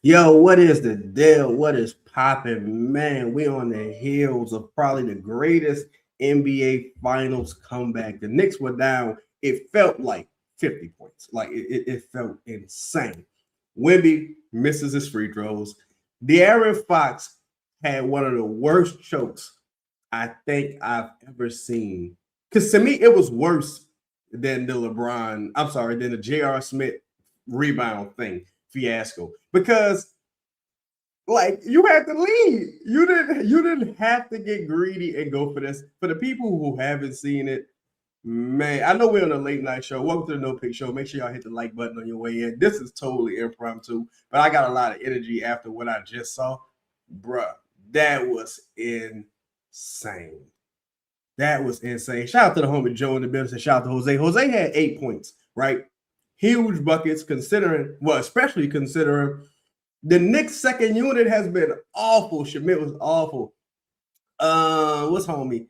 Yo, what is the deal? What is popping? Man, we on the heels of probably the greatest NBA Finals comeback. The Knicks were down. It felt like 50 points. Like it felt insane. Wemby misses his free throws. De'Aaron Fox had one of the worst chokes I think I've ever seen. Because to me, it was worse than the LeBron, I'm sorry, than the J.R. Smith rebound thing fiasco. Because like you had to lead. You didn't have to get greedy and go for this. For the people who haven't seen it, man, I know we're on a late night show. Welcome to the No Pick Show. Make sure y'all hit the like button on your way in. This is totally impromptu, but I got a lot of energy after what I just saw. Bruh, that was insane. That was insane. Shout out to the homie Joe in the building. Shout out to Jose. Jose had 8 points, right? Huge buckets, considering, well, especially considering the Knicks' second unit has been awful. Schmidt was awful. What's homie?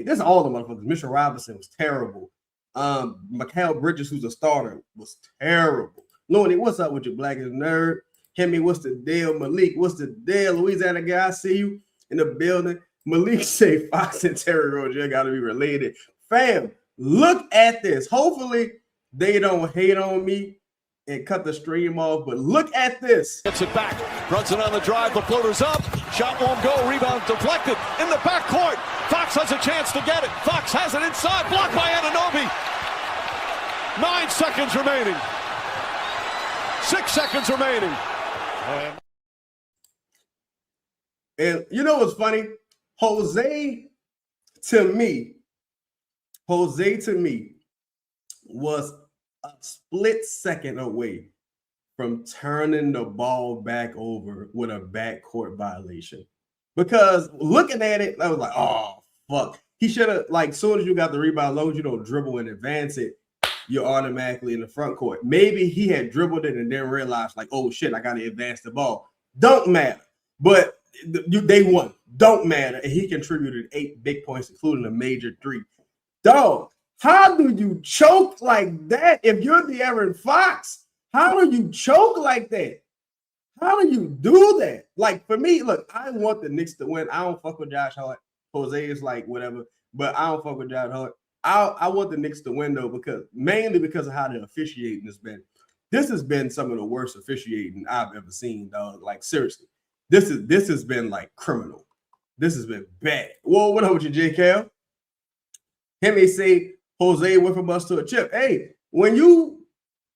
This is all the motherfuckers. Mitchell Robinson was terrible. Mikal Bridges, who's a starter, was terrible. Looney, what's up with your blackest nerd? Hemi, what's the deal? Malik, what's the deal? Louisiana guy, I see you in the building. Malik say Fox and Terry Rozier got to be related. Fam, look at this. Hopefully they don't hate on me and cut the stream off, but look at this. Gets it back, runs it on the drive, the floater's up, shot won't go, rebound deflected, in the backcourt, Fox has a chance to get it, Fox has it inside, blocked by Anunoby. 9 seconds remaining. 6 seconds remaining. And you know what's funny? Jose to me was a split second away from turning the ball back over with a backcourt violation. Because looking at it, I was like, oh, fuck. He should have, like, as soon as you got the rebound, as long as you don't dribble and advance it, you're automatically in the front court. Maybe he had dribbled it and then realized, like, oh, shit, I got to advance the ball. Don't matter. But they won. Don't matter. And he contributed 8 big points, including a major 3. Dog, how do you choke like that? If you're De'Aaron Fox, how do you choke like that? How do you do that? Like, for me, look, I want the Knicks to win. I don't fuck with Josh Hart. Jose is like, whatever. But I don't fuck with Josh Hart. I want the Knicks to win, though, mainly because of how the officiating has been. This has been some of the worst officiating I've ever seen, dog. Like, seriously. This has been, like, criminal. This has been bad. Whoa, what up with you, J. Cal? Him may say Jose went from us to a chip. Hey, when you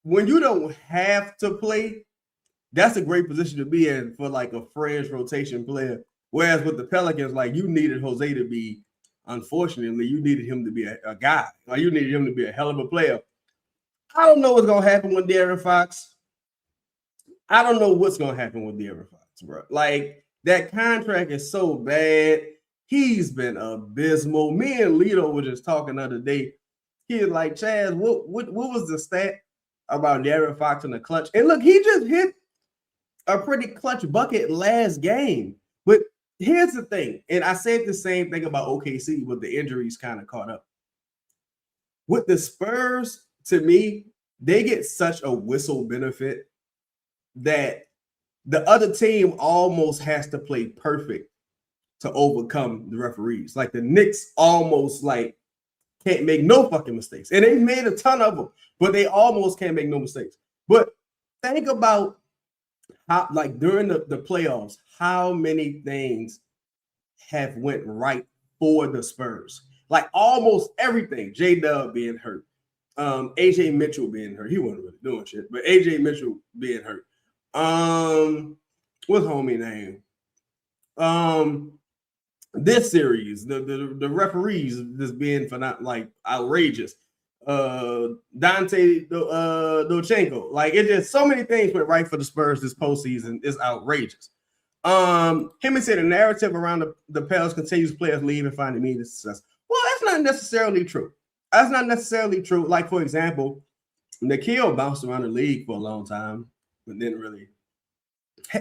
don't have to play, that's a great position to be in for like a fringe rotation player. Whereas with the Pelicans, like you needed Jose to be, unfortunately, you needed him to be a guy. Like you needed him to be a hell of a player. I don't know what's gonna happen with De'Aaron Fox. I don't know what's gonna happen with De'Aaron Fox, bro. Like that contract is so bad. He's been abysmal. Me and Lito were just talking the other day. He was like, Chaz, what was the stat about De'Aaron Fox in the clutch? And look, he just hit a pretty clutch bucket last game. But here's the thing, and I said the same thing about OKC, but the injuries kind of caught up. With the Spurs, to me, they get such a whistle benefit that the other team almost has to play perfect to overcome the referees. Like the Knicks almost like can't make no fucking mistakes. And they made a ton of them, but they almost can't make no mistakes. But think about how, like during the playoffs, how many things have went right for the Spurs. Like almost everything. J-Dub being hurt. AJ Mitchell being hurt. He wasn't really doing shit, but AJ Mitchell being hurt. What's homie name? This series, the referees just being for not like outrageous. Dante Dochenko, like it just so many things went right for the Spurs this postseason is outrageous. Him said the narrative around the PELS continues players leave and find immediate success. Well, that's not necessarily true. That's not necessarily true. Like for example, Nikhil bounced around the league for a long time, but didn't really.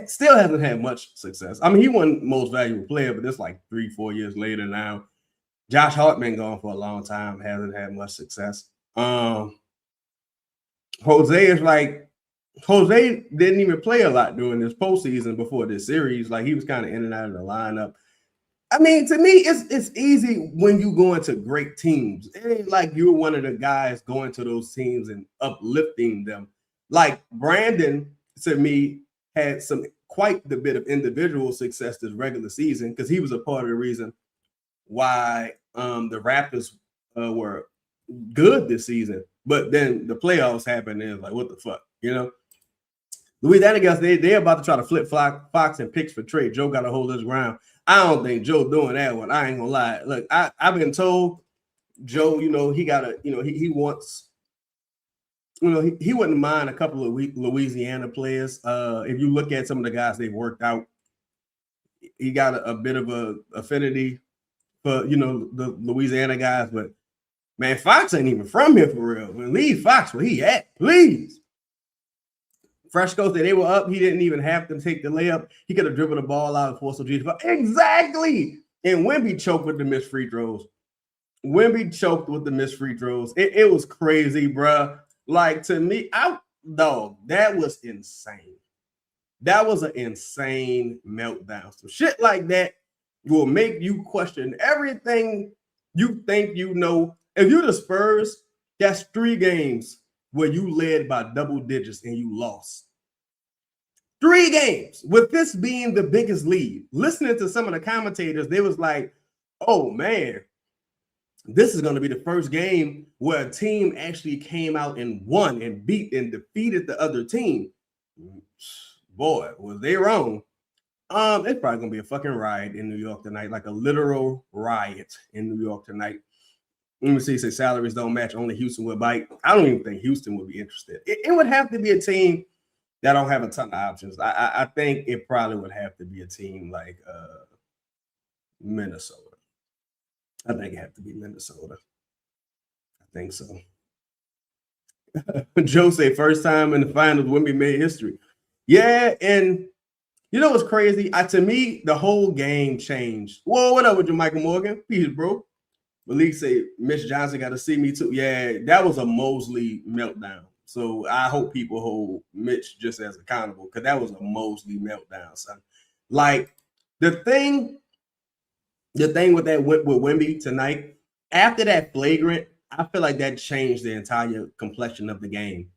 Still hasn't had much success. I mean, he won most valuable player, but it's like 3-4 years later now. Josh Hart been gone for a long time, hasn't had much success. Jose is like, Jose didn't even play a lot during this postseason before this series. Like he was kind of in and out of the lineup. I mean, to me, it's easy when you go into great teams. It ain't like you're one of the guys going to those teams and uplifting them. Like Brandon, to me, had some quite the bit of individual success this regular season because he was a part of the reason why the Raptors were good this season. But then the playoffs happened and it's like, what the fuck, you know? Louisiana guys, they're about to try to flip Fox and picks for trade. Joe got to hold his ground. I don't think Joe doing that one. I ain't gonna lie. Look, I've been told Joe, he gotta, he wants, he wouldn't mind a couple of Louisiana players. If you look at some of the guys they've worked out, he got a bit of a affinity for the Louisiana guys. But man, Fox ain't even from here for real. Leave Fox where he at, please. Fresh coach that they were up, he didn't even have to take the layup. He could have dribbled the ball out and forced OG. Exactly. And Wemby choked with the missed free throws. It was crazy, bro. Like, to me, that was insane. That was an insane meltdown. So shit like that will make you question everything you think you know. If you're the Spurs, that's 3 games where you led by double digits and you lost. 3 games, with this being the biggest lead. Listening to some of the commentators, they was like, oh man, this is going to be the first game where a team actually came out and won and beat and defeated the other team. Boy, was they wrong. It's probably going to be a fucking riot in New York tonight, like a literal riot in New York tonight. Let me see. Say salaries don't match. Only Houston would bite. I don't even think Houston would be interested. It would have to be a team that don't have a ton of options. I think it probably would have to be a team like Minnesota. I think it have to be Minnesota. I think so. Joe say first time in the finals, Wimby made history. Yeah, and you know what's crazy? To me, the whole game changed. Whoa, what up with you, Michael Morgan? Peace, bro. Malik say Mitch Johnson got to see me too. Yeah, that was a Mosley meltdown. So I hope people hold Mitch just as accountable because that was a Mosley meltdown, son. Like the thing with Wemby tonight, after that flagrant, I feel like that changed the entire complexion of the game.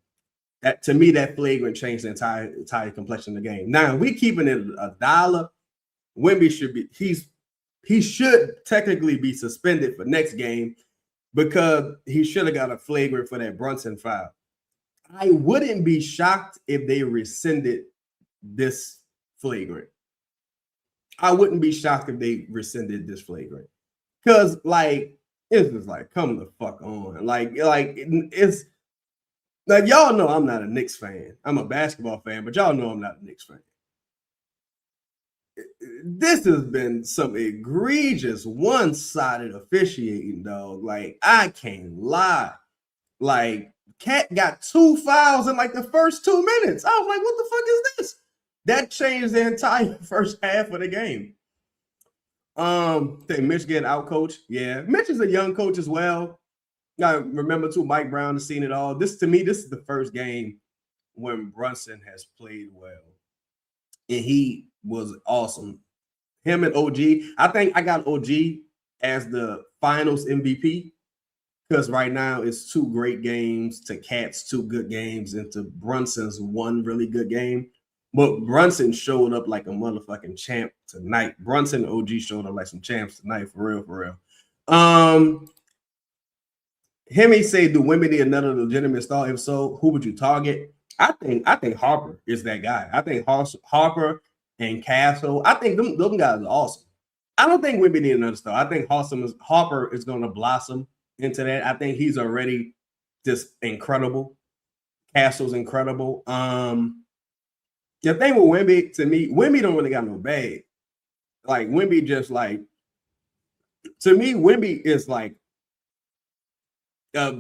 That to me, that flagrant changed the entire complexion of the game. Now, if we keeping it $1, Wemby should be he should technically be suspended for next game because he should have got a flagrant for that Brunson foul. I wouldn't be shocked if they rescinded this flagrant. I wouldn't be shocked if they rescinded this flagrant. Because, like, it's just like, come the fuck on. Like it's like y'all know I'm not a Knicks fan. I'm a basketball fan, but y'all know I'm not a Knicks fan. This has been some egregious one-sided officiating, dog. Like, I can't lie. Like, Cat got 2 fouls in like the first 2 minutes. I was like, what the fuck is this? That changed the entire first half of the game. Think Mitch getting out coached. Yeah, Mitch is a young coach as well. I remember too, Mike Brown has seen it all. This is the first game when Brunson has played well. And he was awesome. Him and OG. I think I got OG as the finals MVP because right now it's 2 great games to Cat's 2 good games and to Brunson's 1 really good game. But Brunson showed up like a motherfucking champ tonight. Brunson and OG showed up like some champs tonight, for real. Hemi say, do women need another legitimate star? If so, who would you target? I think Harper is that guy. I think Harper and Castle. I think them guys are awesome. I don't think women need another star. I think Harper is going to blossom into that. I think he's already just incredible. Castle's incredible. The thing with Wemby, to me, Wemby don't really got no bag. Like, Wemby just like, to me, Wemby is like a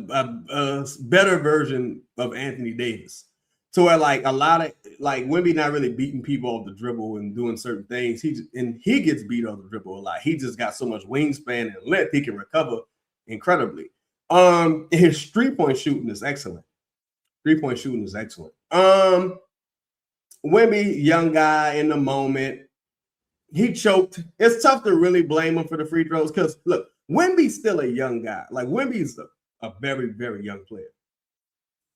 better version of Anthony Davis. So where like a lot of like Wemby not really beating people off the dribble and doing certain things. He gets beat off the dribble a lot. He just got so much wingspan and length he can recover incredibly. His 3-point shooting is excellent. 3-point shooting is excellent. Wemby, young guy in the moment. He choked. It's tough to really blame him for the free throws because, look, Wemby's still a young guy. Like, Wemby's a very, very young player.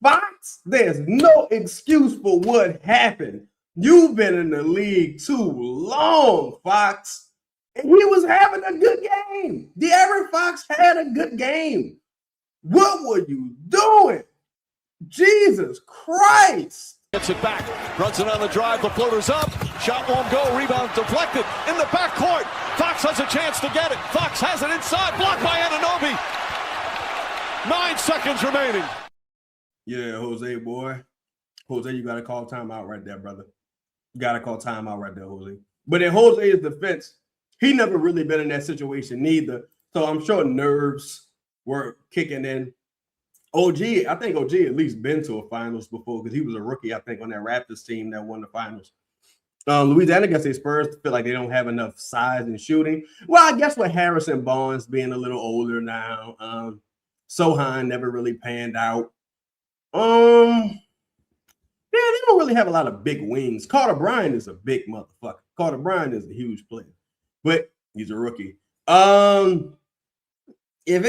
Fox, there's no excuse for what happened. You've been in the league too long, Fox. And he was having a good game. De'Aaron Fox had a good game. What were you doing? Jesus Christ. Gets it back, runs it on the drive, the floater's up, shot won't go, rebound deflected, in the backcourt, Fox has a chance to get it, Fox has it inside, blocked by Anunoby, 9 seconds remaining. Yeah, Jose, boy. Jose, you got to call timeout right there, brother. You got to call timeout right there, Jose. But in Jose's defense, he never really been in that situation neither, so I'm sure nerves were kicking in. I think OG at least been to a finals before because he was a rookie, I think, on that Raptors team that won the finals. Louisiana gets the Spurs feel like they don't have enough size and shooting. Well, I guess with Harrison Barnes being a little older now, Sohan never really panned out. Yeah, they don't really have a lot of big wings. Carter Bryant is a big motherfucker. Carter Bryant is a huge player, but he's a rookie. If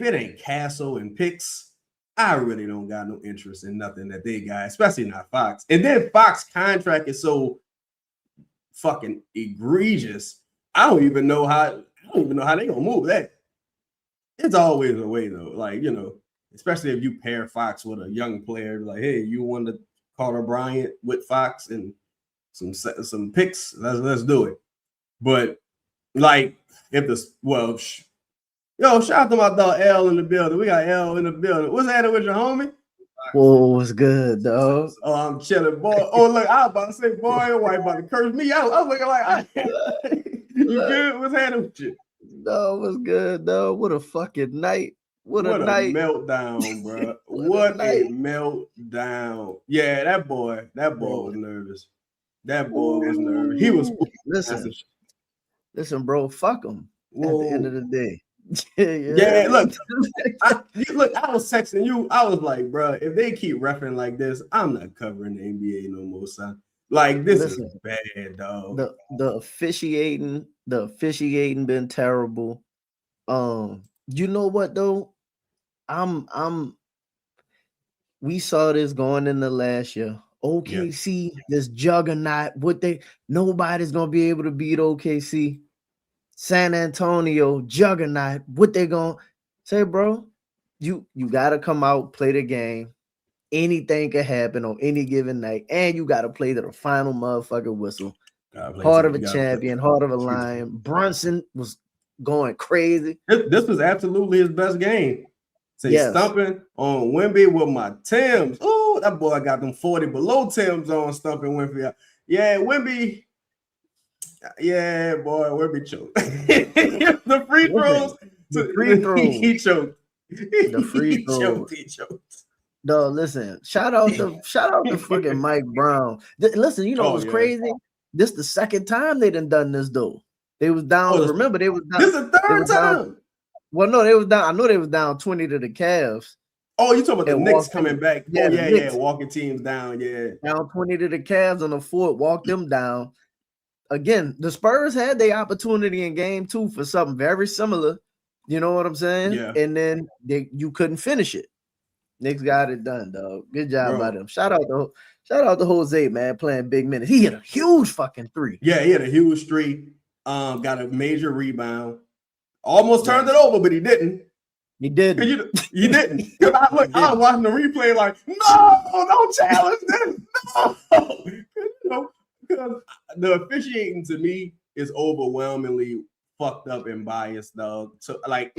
it ain't Castle and Picks, I really don't got no interest in nothing that they got, especially not Fox. And then Fox contract is so fucking egregious. I don't even know how they gonna move that. It's always a way though, like, you know, especially if you pair Fox with a young player, like, hey, you want to Carter Bryant with Fox and some picks, let's do it. But like, yo, shout out to my dog L in the building. We got L in the building. What's happening with your homie? Whoa, what's good, dog? Oh, I'm chilling, boy. Oh, look, I was about to say, boy, your wife about to curse me out. I was looking like, you good? What's happening with you? No, what's good, dog? What a fucking night. What a night. Meltdown, bro. What a meltdown. Yeah, that boy was nervous. That boy was nervous. He was. Listen, bro, fuck him at the end of the day. Yeah, look, I was texting you. I was like, bro, if they keep reffing like this, I'm not covering the NBA no more, son. Like, this is bad, dog. The officiating been terrible. You know what though? We saw this going into last year. OKC, this juggernaut, nobody's gonna be able to beat OKC. San Antonio, juggernaut, what they gonna say, bro? You gotta come out, play the game. Anything can happen on any given night, and you gotta play to the final motherfucking whistle. Heart of a champion, heart of a lion. Brunson was going crazy. This was absolutely his best game. Stumping on Wimby with my Timbs. Oh, that boy got them 40 below Timbs on stumping Wimby. Yeah, Wimby. Yeah, boy, Wimby choked. The free throws. He choked. The free throws. He choked. No, listen. Shout out to fucking Mike Brown. Listen, you know what's crazy? This the second time they done this though. They was down. Remember, they was down. This is the third time. Well, no, they was down. I know they was down 20 to the Cavs. Oh, you talking about the Knicks coming back? Yeah, walking teams down. Yeah, down 20 to the Cavs on the fourth, walked them down. Again, the Spurs had their opportunity in game 2 for something very similar. You know what I'm saying? Yeah. And then you couldn't finish it. Knicks got it done, dog. Good job by them. Shout out to Jose, man, playing big minutes. He hit a huge fucking 3. Yeah, he had a huge 3. Got a major rebound. Almost turned it over, but he didn't. He didn't. You didn't. Because I was watching the replay like, no, don't challenge this. No. Because the officiating to me is overwhelmingly fucked up and biased, though. So, like,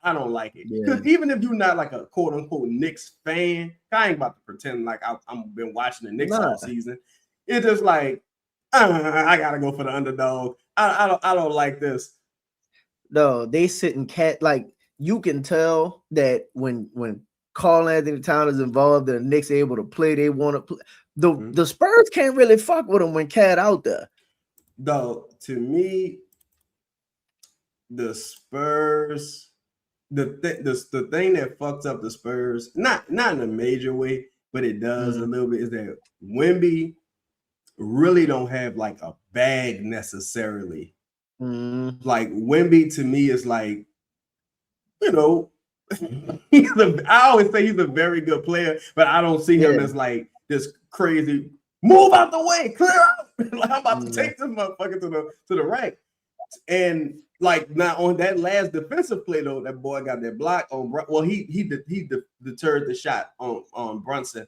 I don't like it. Because even if you're not like a quote unquote Knicks fan, I ain't about to pretend like I've been watching the Knicks all season. It's just like, I gotta go for the underdog. I don't like this. No, they sit and like you can tell that when Karl Anthony Towns is involved, the Knicks able to play. They want to play. The Spurs can't really fuck with them when Cat out there. Though to me, the Spurs the thing that fucks up the Spurs, not in a major way, but it does a little bit, is that Wemby really don't have like a bag necessarily. Like Wemby to me is like, you know, I always say he's a very good player, but I don't see him as like this crazy move out the way, clear out. Like I'm about to take this motherfucker to the right. And like now on that last defensive play though, that boy got that block on. Well, he deterred the shot on Brunson.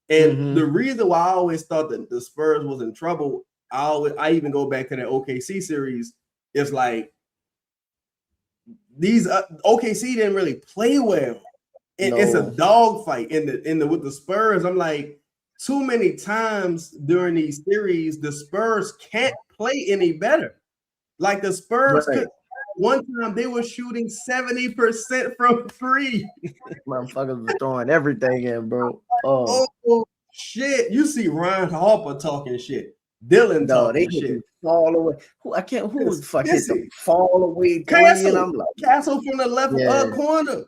And the reason why I always thought that the Spurs was in trouble, I even go back to that OKC series. It's like these OKC didn't really play well. It's a dogfight in the with the Spurs. I'm like, too many times during these series, the Spurs can't play any better. Like the Spurs could. One time they were shooting 70% from three. Motherfuckers was throwing everything in, bro. Oh shit! You see Ryan Harper talking shit. Dylan talking shit. Fall away. Who was fucking hit the fall away three? Castle, and I'm like, Castle from the left corner.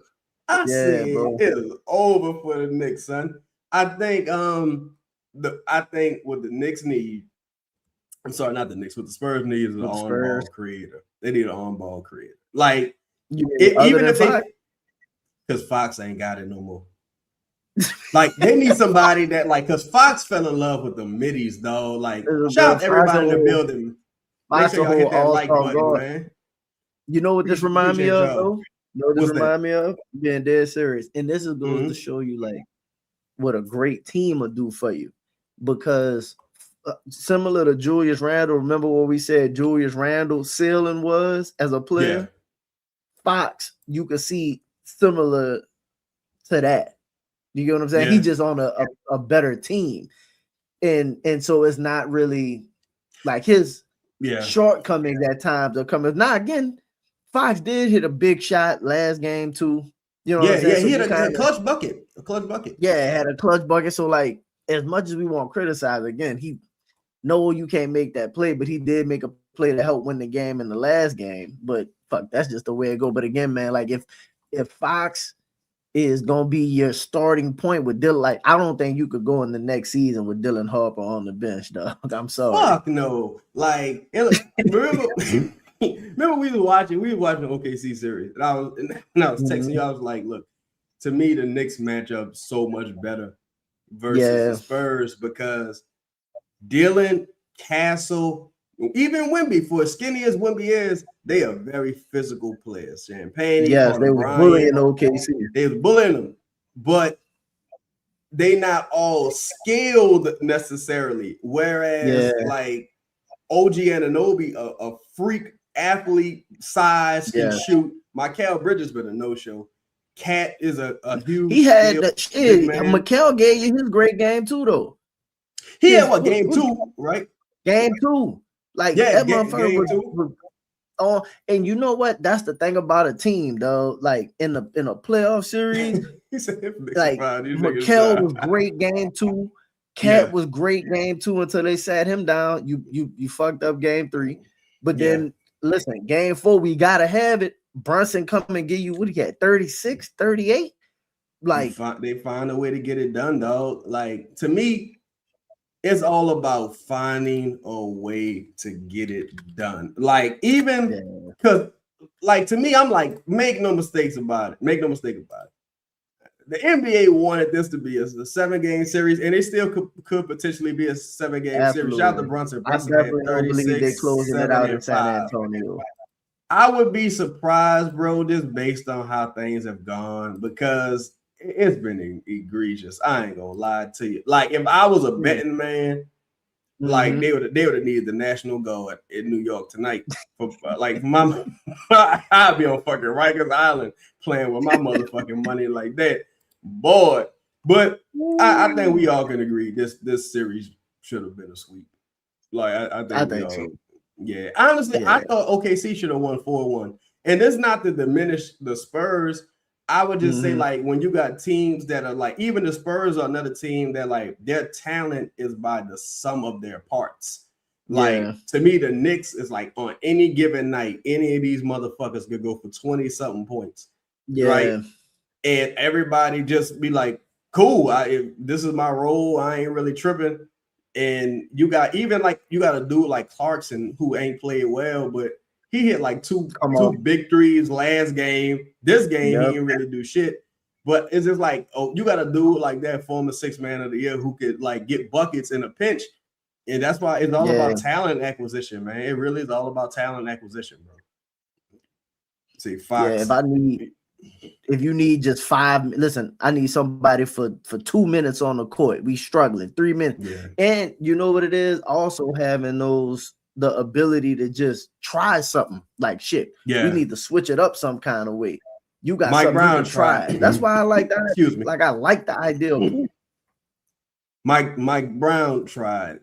I said it's over for the Knicks, son. I think what the Knicks need. I'm sorry, not the Knicks. What the Spurs need is an on-ball creator. They need an on-ball creator. Like even if they, because Fox ain't got it no more. Like they need somebody that like, because Fox fell in love with the middies, though. Like shout out everybody in the building. Make sure y'all hit that like button, man. You know what this remind me of, though? You know what this remind me of? Being dead serious. And this is going to show you like what a great team will do for you. Because similar to Julius Randle, remember what we said Julius Randle's ceiling was as a player? Yeah. Fox, you could see similar to that. You get what I'm saying? Yeah. He's just on a better team. And so it's not really like his shortcomings at times are coming. Now, again, Fox did hit a big shot last game too. You know what I'm saying? Yeah, he had a clutch bucket. A clutch bucket. Yeah, had a clutch bucket. So, like, as much as we won't criticize, again, he know you can't make that play, but he did make a play to help win the game in the last game. But fuck, that's just the way it go. But again, man, like if Fox is gonna be your starting point with Dylan, like I don't think you could go in the next season with Dylan Harper on the bench, dog. I'm sorry. Fuck no. Like remember we were watching the OKC series, and I was texting you. I was like, look, to me, the Knicks match up so much better versus the Spurs because Dylan, Castle, even Wimby, for as skinny as Wimby is, they are very physical players. Champagne, they were bullying OKC. They was bullying them, but they not all skilled necessarily. Whereas like OG Anunoby, a freak athlete, size, can shoot. Mikal Bridges been a no-show. Cat is a huge. He had that shit. Mikal gave you his great game too, though. He had what, game 2, right? Game 2. Like that motherfucker was on. And you know what? That's the thing about a team, though. Like in a playoff series, like Mikal was great game 2. Cat was great game 2 until they sat him down. You fucked up game 3. But then listen, game 4, we gotta have it. Brunson come and give you what he got, 36, 38. Like they find a way to get it done, dog. Like to me, it's all about finding a way to get it done. Like even because, like to me, I'm like, make no mistakes about it. Make no mistake about it. The NBA wanted this to be a 7-game series, and it still could potentially be a 7-game series. Shout out to Brunson. Brunson I definitely don't believe they're closing it out in San Antonio. I would be surprised, bro, just based on how things have gone, because it's been egregious. I ain't gonna lie to you. Like if I was a betting man, like they would have needed the National Guard in New York tonight. Like I'd be on fucking Rikers Island playing with my motherfucking money like that, boy. But I think we all can agree this series should have been a sweep. Like I think so. Yeah, honestly, I thought OKC should have won 4-1. And it's not to diminish the Spurs. I would just say, like, when you got teams that are like, even the Spurs are another team that like their talent is by the sum of their parts. Like to me, the Knicks is like on any given night, any of these motherfuckers could go for 20-something points. right? And everybody just be like, cool, this is my role. I ain't really tripping. And you got a dude like Clarkson who ain't played well, but he hit like two big threes last game. This game, he didn't really do shit. But it's just like, oh, you got a dude like that, former 6th man of the year, who could like get buckets in a pinch. And that's why it's all about talent acquisition, man. It really is all about talent acquisition, bro. See, Fox. Yeah, if you need just 5, listen, I need somebody for 2 minutes on the court. We struggling 3 minutes. Yeah. And you know what it is? Also having the ability to just try something like shit. Yeah. We need to switch it up some kind of way. You got Mike something Brown you can try. That's why I like that. Excuse me. Like I like the idea of Mike Brown tried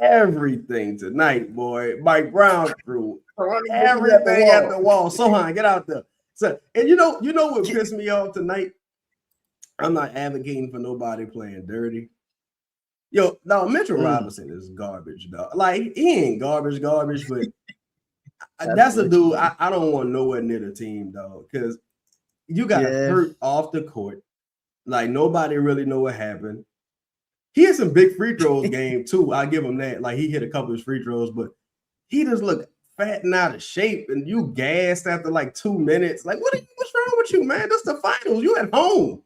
everything tonight, boy. Mike Brown threw everything at the wall. Sohan, get out there. So, and you know what pissed me off tonight? I'm not advocating for nobody playing dirty. Yo, no, Mitchell Robinson is garbage, dog. Like, he ain't garbage, but that's a dude I don't want nowhere near the team, dog, because you got hurt off the court. Like, nobody really know what happened. He had some big free throws game, too. I give him that. Like, he hit a couple of free throws, but he just looked fat and out of shape, and you gassed after like 2 minutes. Like, what's wrong with you, man? That's the finals. You at home.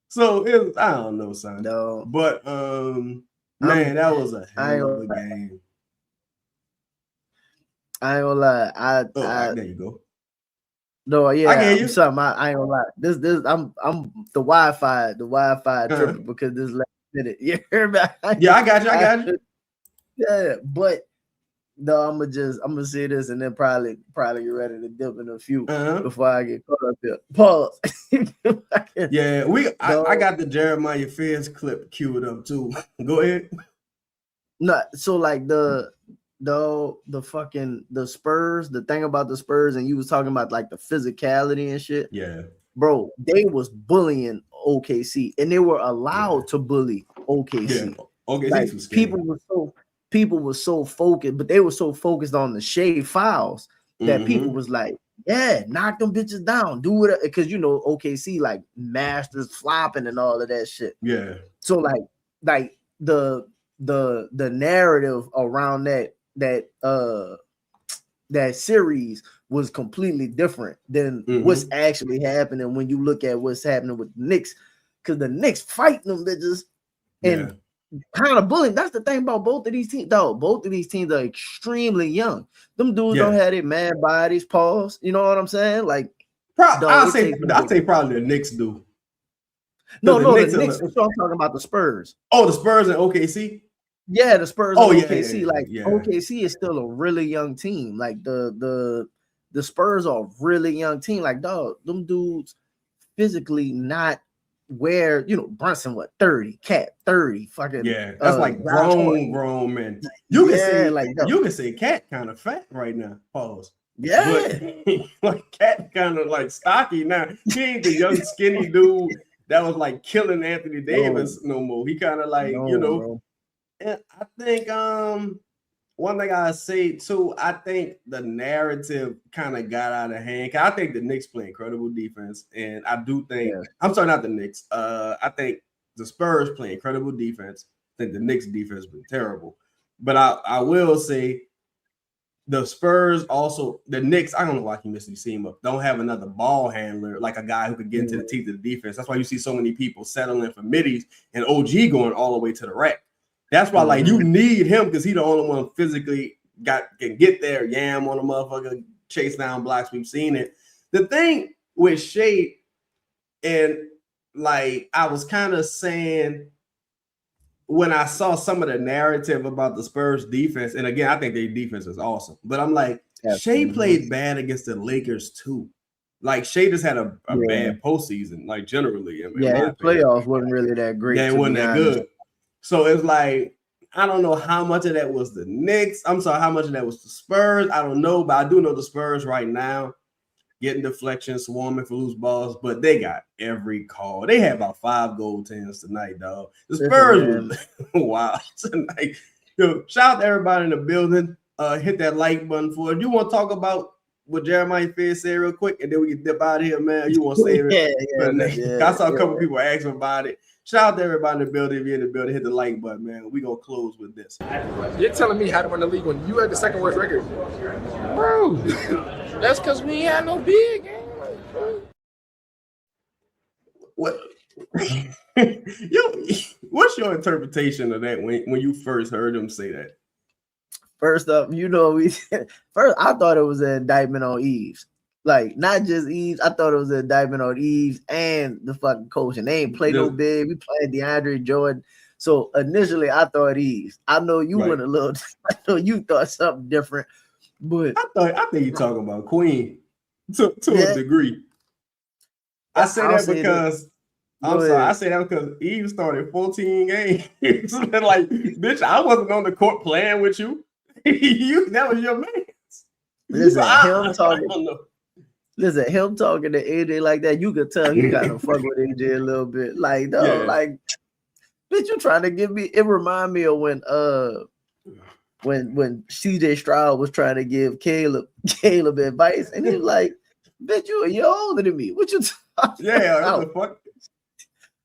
So I don't know, son. No. But man, that was a hell of a game. I ain't gonna lie. There you go. No, yeah, I get you. Something. I ain't gonna lie. This I'm the Wi-Fi tripping because this last minute. You hear me? Yeah, I got you. Yeah, but no, I'm gonna say this and then probably get ready to dip in a few before I get caught up here. Pause. Yeah, I got the Jeremiah Fierce clip queued up too. Go ahead. No, so like the Spurs, the thing about the Spurs, and you was talking about like the physicality and shit. Yeah, bro, they was bullying OKC and they were allowed to bully OKC. Yeah. OKC like, was scared. People were so focused, but they were so focused on the shade fouls that people was like, yeah, knock them bitches down, do it, because you know OKC like masters flopping and all of that shit. Yeah. So like the narrative around that series was completely different than what's actually happening when you look at what's happening with the Knicks, because the Knicks fighting them bitches and kind of bullying. That's the thing about both of these teams, though. Both of these teams are extremely young. Them dudes don't have their man bodies, pause. You know what I'm saying? Like, I'll say probably the Knicks do. No, the Knicks. I'm talking about the Spurs. Oh, the Spurs and OKC. Yeah, the Spurs and OKC. Yeah. OKC is still a really young team. Like the Spurs are a really young team. Like, dog, them dudes physically not where, you know, Brunson, 30, Cat 30, fucking that's like grown men. You can say Cat kind of fat right now. Pause. Yeah, but, like Cat kind of like stocky now. He ain't the young skinny dude that was like killing Anthony Davis no more. He kind of like bro. And I think one thing I say too, I think the narrative kind of got out of hand. I think the Knicks play incredible defense, and I do think I'm sorry, not the Knicks. I think the Spurs play incredible defense. I think the Knicks defense has been terrible, but I will say the Spurs also, the Knicks. I don't know why I keep missing these team up. Don't have another ball handler, like a guy who could get into the teeth of the defense. That's why you see so many people settling for middies and OG going all the way to the rack. That's why, like, you need him because he's the only one physically can get there, yam on a motherfucker, chase down blocks. We've seen it. The thing with Shea, and like I was kind of saying when I saw some of the narrative about the Spurs defense, and again, I think their defense is awesome, but I'm like, Shea played bad against the Lakers too. Like, Shea just had a bad postseason, like generally. His playoffs wasn't really that great. Yeah, it wasn't that good. So it's like, I don't know how much of that was the Knicks. I'm sorry, how much of that was the Spurs. I don't know, but I do know the Spurs right now getting deflections, swarming for loose balls, but they got every call. They had about 5 goaltenders tonight, dog. The Spurs were wild tonight. Yo, shout out to everybody in the building. Hit that like button for it. You want to talk about what Jeremiah Fitz said real quick, and then we can dip out of here, man? You want to say it? I saw a couple people asking about it. Shout out to everybody in the building. If you're in the building, hit the like button, man. We gonna close with this. You're telling me how to win the league when you had the second worst record, bro? That's because we ain't had no big. What? What's your interpretation of that when you first heard him say that? First up, first I thought it was an indictment on Eves. Like, not just Eves. I thought it was an indictment on Eves and the fucking coach. And they ain't play no big. We played DeAndre Jordan. So initially I thought Eves. I know you went a little, I know you thought something different. But I think you're talking about Queen to a degree. I say that because I say that because Eve started 14 games. Like, bitch, I wasn't on the court playing with you. That was your man. Listen, him talking to AJ like that, you could tell he kind of fuck with AJ a little bit. Like, no, like, bitch, you trying to give me? It remind me of when CJ Stroud was trying to give Caleb advice, and he was like, "Bitch, you a year older than me. What you talking about?" What the fuck?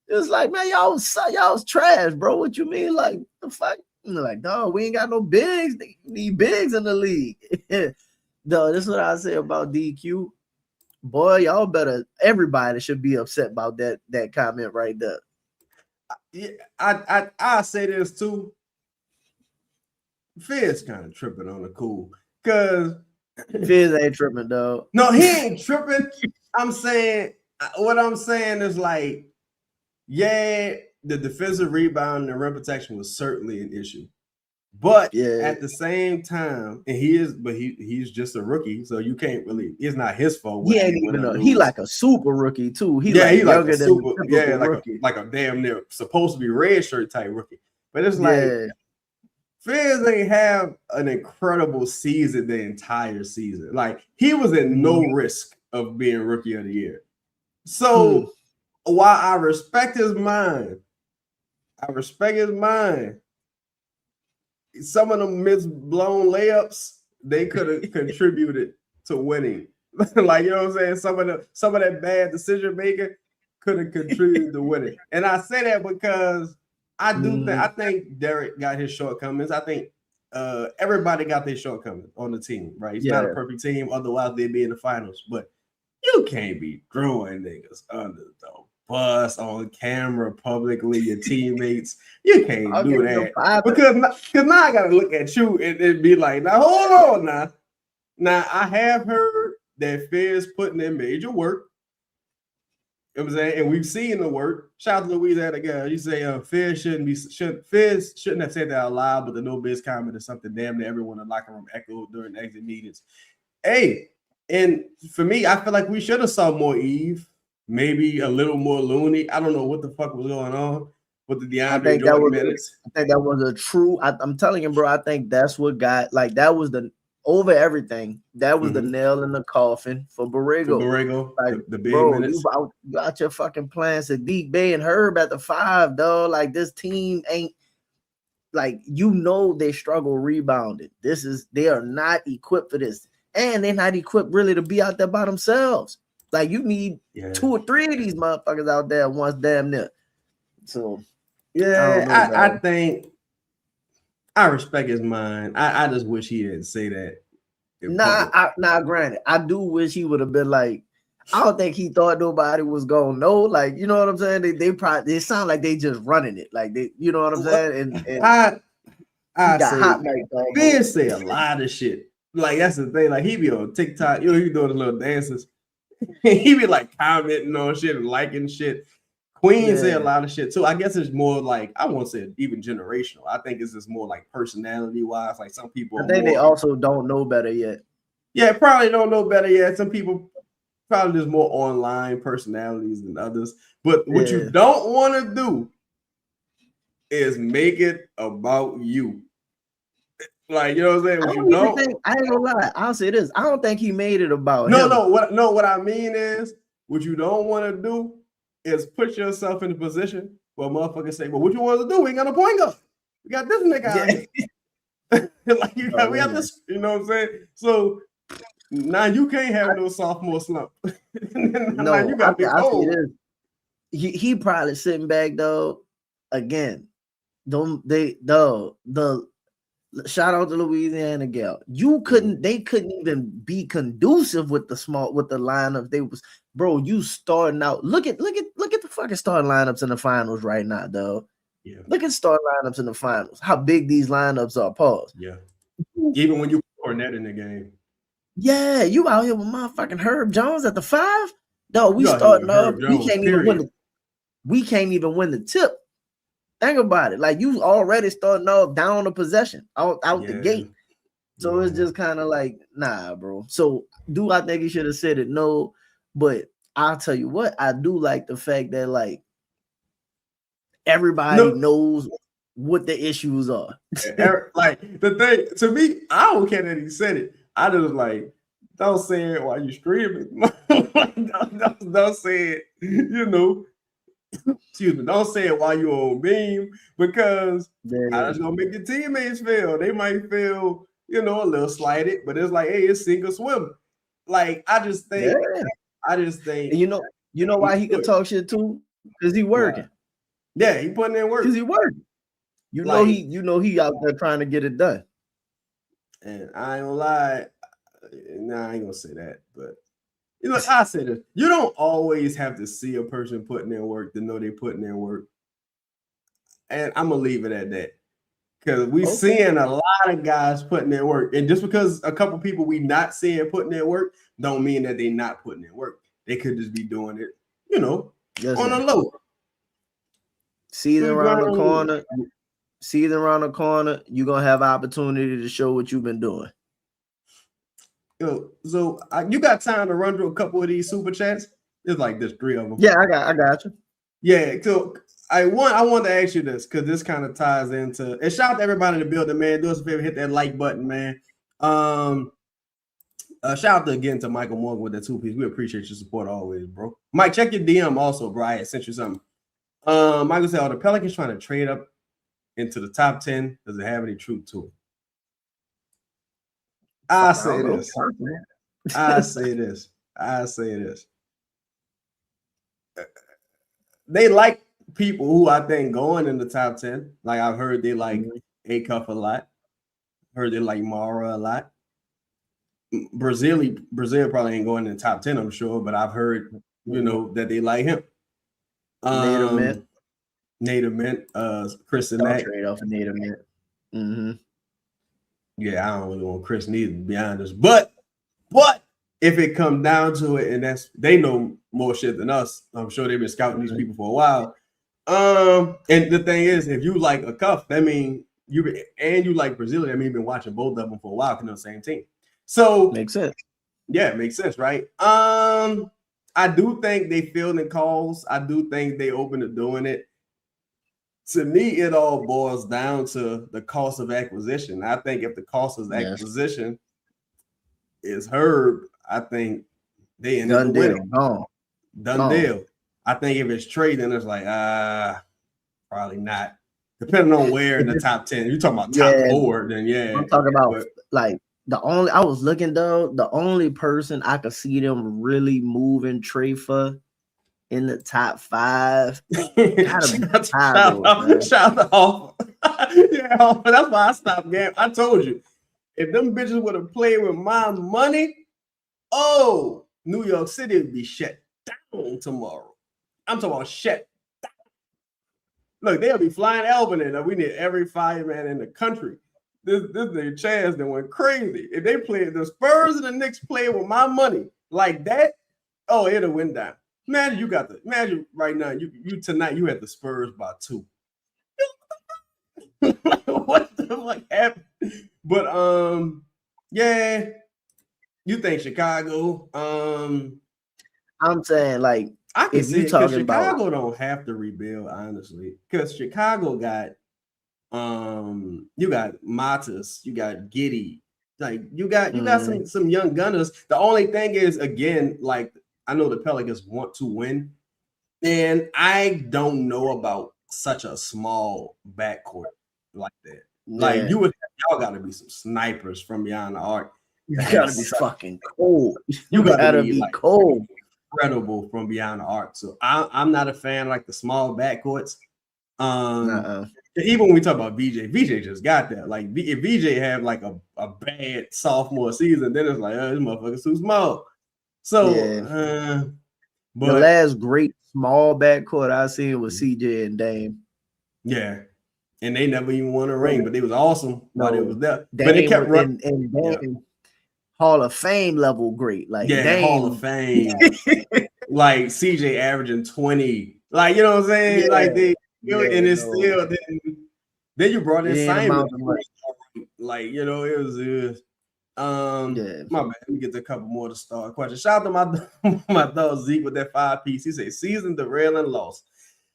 It's like, man, y'all was trash, bro. What you mean? Like, the fuck? Like, no, we ain't got no bigs. They need bigs in the league. No, this is what I say about DQ. Boy, y'all better. Everybody should be upset about that comment right there. Yeah, I say this too. Fizz kind of tripping on the cool because Fizz ain't tripping, dog. No, he ain't tripping. What I'm saying is like, yeah, the defensive rebound and rim protection was certainly an issue, but at the same time, and he's just a rookie, so you can't really. It's not his fault. He ain't even he like a super rookie too. He like a super, like a damn near supposed to be red shirt type rookie, but it's like. Fizz ain't have an incredible season the entire season. Like, he was at no risk of being rookie of the year. So while I respect his mind, some of them misblown layups, they could have contributed to winning. Like, you know what I'm saying? Some of that bad decision making could have contributed to winning. And I say that because I think Derek got his shortcomings. I think everybody got their shortcomings on the team, right? It's not a perfect team, otherwise they'd be in the finals. But you can't be throwing niggas under the bus on camera publicly, your teammates. You can't do that. Because now I gotta look at you and be like, now hold on now. Now I have heard that Fizz putting in major work. You know what I'm saying? And we've seen the work. Shout out to Louisiana guy. You say Fizz shouldn't have said that out loud, but the no biz comment is something damn near everyone in the locker room echoed during exit meetings. Hey, and for me, I feel like we should have saw more Eve, maybe a little more Looney. I don't know what the fuck was going on with the DeAndre Jordan minutes. I think that was a true. I'm telling you, bro. I think that's what got like that was the. Over everything, that was the nail in the coffin for Borrego. Like, the big minutes. You out your fucking plans to Sadiq Bey and Herb at the 5, dog. Like, this team ain't like, they struggle rebounding. They are not equipped for this, and they're not equipped really to be out there by themselves. Like, you need 2 or 3 of these motherfuckers out there once damn near. So I think. I respect his mind. I just wish he didn't say that. Granted, I do wish he would have been like, I don't think he thought nobody was gonna know. Like, you know what I'm saying? They sound like they just running it. Like, they, you know what I'm saying? And I say Fizz say a lot of shit. Like, that's the thing. Like, he be on TikTok, he be doing the little dances. He be like commenting on shit and liking shit. Queen say a lot of shit too. I guess it's more like, I won't say even generational. I think it's just more like personality wise. Like, some people, I think they also don't know better yet. Yeah, probably don't know better yet. Some people probably just more online personalities than others. But what you don't want to do is make it about you. Like, you know what I'm saying? I ain't gonna lie. I'll say this. I don't think he made it about him. What I mean is, what you don't want to do is put yourself in a position where motherfuckers say, well, what you want to do? We ain't got no point guard. We got this nigga out here. Like, we got this, you know what I'm saying? So Now you can't have no sophomore slump. Now you got to I see go. this. He probably sitting back though. Again, the shout out to Louisiana Gal. They couldn't even be conducive with the lineups. They was, bro, you starting out. Look at the fucking starting lineups in the finals right now, though. Yeah. Look at starting lineups in the finals. How big these lineups are. Pause. Yeah. Even when you put Cornette in the game. Yeah, you out here with motherfucking Herb Jones at the 5. Dog, we starting off. We can't even win the tip. Think about it. Like, you already starting off down a possession out the gate. So it's just kind of like, nah, bro. So do I think he should have said it? No. But I'll tell you what, I do like the fact that, like, everybody knows what the issues are. Like, the thing, to me, I don't care that he said it. I just like, don't say it while you streaming. don't say it, you know. Excuse me, don't say it while you're on beam, because how that's gonna make your teammates feel. They might feel, you know, a little slighted, but it's like, hey, it's sink or swim. Like, I just think, you know why he could talk shit too? Because he working. Yeah, he putting in work. Because he working. You know he out there trying to get it done. And I ain't gonna lie, I ain't gonna say that, but you know, I say this: you don't always have to see a person putting in work to know they're putting in work. And I'm gonna leave it at that, because we seeing a lot of guys putting in work, and just because a couple people we not seeing putting in work, don't mean that they not putting in work. They could just be doing it, you know, on a low. Season around the corner, you're gonna have opportunity to show what you've been doing. Yo, so you got time to run through a couple of these super chats? It's like there's 3 of them. Yeah, I got you. Yeah, so I want to ask you this, because this kind of ties into, and shout out to everybody in the building, man. Do us a favor, hit that like button, man. Shout out again to Michael Morgan with that 2-piece. We appreciate your support always, bro. Mike, check your DM also, bro. I sent you something. Michael said, are the Pelicans trying to trade up into the top 10? Does it have any truth to it? I say this. They like people who I think going in the top 10. Like, I've heard they like A-Cuff a lot. Heard they like Mara a lot. Brazil probably ain't going in the top 10, I'm sure, but I've heard, you know, that they like him. Native Mint, Chris and that. Trade off of Native Mint. Mm-hmm. Yeah, I don't really want Chris neither, to be honest. But if it comes down to it, and they know more shit than us, I'm sure they've been scouting these people for a while. And the thing is, if you like a cuff, that means you like Brazil, that means you've been watching both of them for a while, because they're the same team. So makes sense. Yeah, it makes sense, right? I do think they fielding calls. I do think they open to doing it. To me, it all boils down to the cost of acquisition. I think if the cost of acquisition is Herb, I think they end up winning. Done deal. I think if it's trade, then it's like, probably not. Depending on where in the top 10. You're talking about top 4, then yeah. I'm talking about I was looking though, the only person I could see them really moving trade for in the top 5. Shout out Hoffa. Yeah, Hoffa, that's why I stopped game. I told you, if them bitches would have played with my money, New York City would be shut down tomorrow. I'm talking about shut down. Look, they'll be flying Elvin in. We need every fireman in the country. This nigga Chaz that went crazy. If they played, the Spurs and the Knicks played with my money like that, it'll win down. Imagine right now, you tonight you had the Spurs by 2. What the fuck happened? But yeah, you think Chicago? I'm saying, like, I can see it, because Chicago don't have to rebuild, honestly, because Chicago got you got Matas, you got Giddey, like you got some young gunners. The only thing is, again, like, I know the Pelicans want to win, and I don't know about such a small backcourt like that. Like, y'all got to be some snipers from beyond the arc. You gotta be fucking cold. You gotta be like, cold. Incredible from beyond the arc. So I'm not a fan of, like, the small backcourts. Even when we talk about VJ just got that. Like, if VJ have like a bad sophomore season, then it's like, this motherfucker's too small. So, but the last great small backcourt I seen was CJ and Dame. Yeah, and they never even won a ring, but they was awesome while they was there. Dame but they kept running. And Dame, Hall of Fame level great. Like, Dame. Hall of Fame. Like CJ averaging 20. Like, you know what I'm saying? Like and it's still then you brought in Simon. Like, you know, it was my bad. Let me get a couple more to start. Question. Shout out to my dog Zeke with that 5-piece. He said, season derailing loss.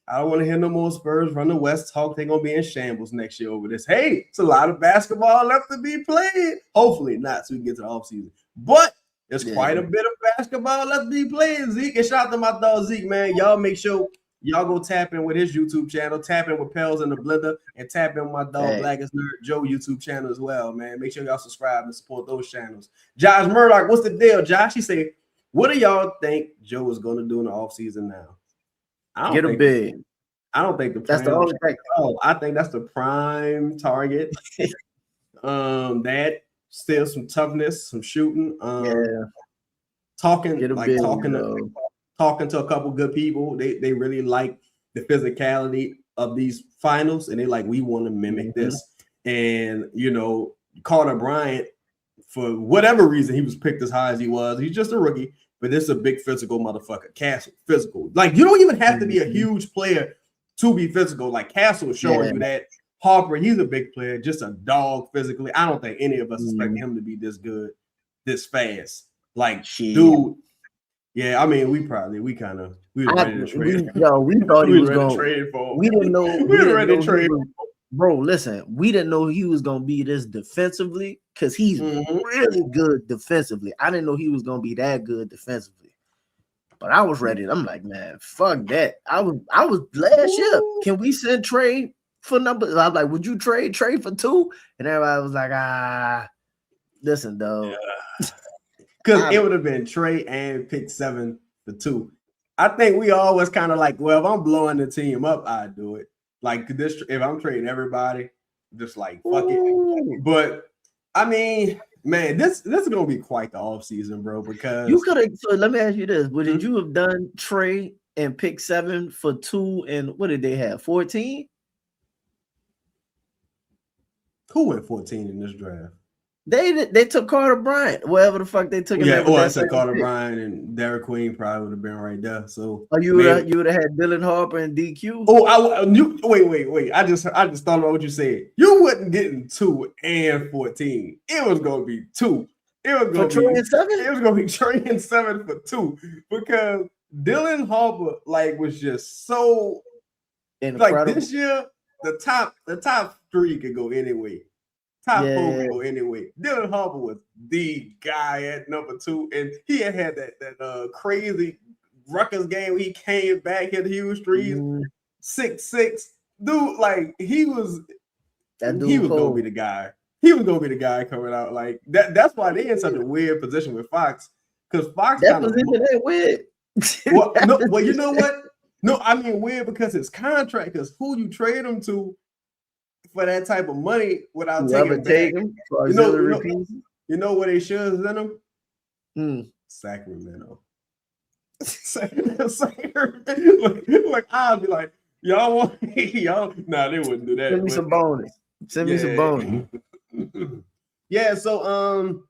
I don't want to hear no more Spurs run the West talk. They're going to be in shambles next year over this. Hey, it's a lot of basketball left to be played. Hopefully not, so we can get to the offseason. But there's quite a bit of basketball left to be played, Zeke. And shout out to my dog Zeke, man. Y'all make sure y'all go tap in with his YouTube channel, tap in with PELS in the Blender, and tap in with my dog Blackest Nerd Joe YouTube channel as well, man. Make sure y'all subscribe and support those channels. Josh Murdoch, what's the deal, Josh? He said, what do y'all think Joe is going to do in the offseason now? Get a big. I don't think that's the only thing. Oh, I think that's the prime target. That still some toughness, some shooting. Talking to a couple good people. They really like the physicality of these finals, and they like, we want to mimic this. And you know, Carter Bryant, for whatever reason, he was picked as high as he was. He's just a rookie. But this is a big physical motherfucker. Castle, physical. Like, you don't even have to be a huge player to be physical. Like, Castle is showing you that. Harper, he's a big player, just a dog physically. I don't think any of us expect him to be this good, this fast. Like, dude. Yeah, I mean, we were ready to trade. We thought he was going to trade for him. We didn't know. We were ready to trade. Bro, listen, we didn't know he was going to be this defensively because he's really good defensively. I didn't know he was going to be that good defensively. But I was ready. I'm like, man, fuck that. I was last year. Can we send trade for numbers? I was like, would you trade for 2? And everybody was like, listen, though. Because it would have been Trey and pick 7 for 2. I think we always kind of like, well, if I'm blowing the team up, I'd do it. Like this, if I'm trading everybody, just like fuck it. But I mean, man, this is gonna be quite the offseason, bro. Because you could have. So let me ask you this: would you have done Trey and pick 7 for 2? And what did they have? 14? Who went 14 in this draft? They took Carter Bryant, whatever the fuck they took him. Yeah, I said Carter Bryant and Derek Queen probably would have been right there. So you would have had Dylan Harper and DQ. Oh, I knew. Wait. I just thought about what you said. You wasn't getting 2 and 14. It was gonna be 2. It was gonna be Trey and 7. It was gonna be Trey and 7 for 2 because Dylan Harper was just so incredible. Like this year, the top 3 could go anyway. Top 4 could go anyway. Dylan Harper was the guy at number 2, and he had that crazy Rutgers game where he came back, hit huge threes, 6'6". Dude, like he was gonna be the guy. He was gonna be the guy coming out like that. That's why they're in such a weird position with Fox, because Fox that position ain't weird. Well, you know what? No, I mean weird because his contract, because who you trade him to for that type of money without taking him. You know where they should send him? Sacramento. Like I'll be like, y'all want y'all? Nah, they wouldn't do that. Send me some bonus. Send me some bonus. Yeah, so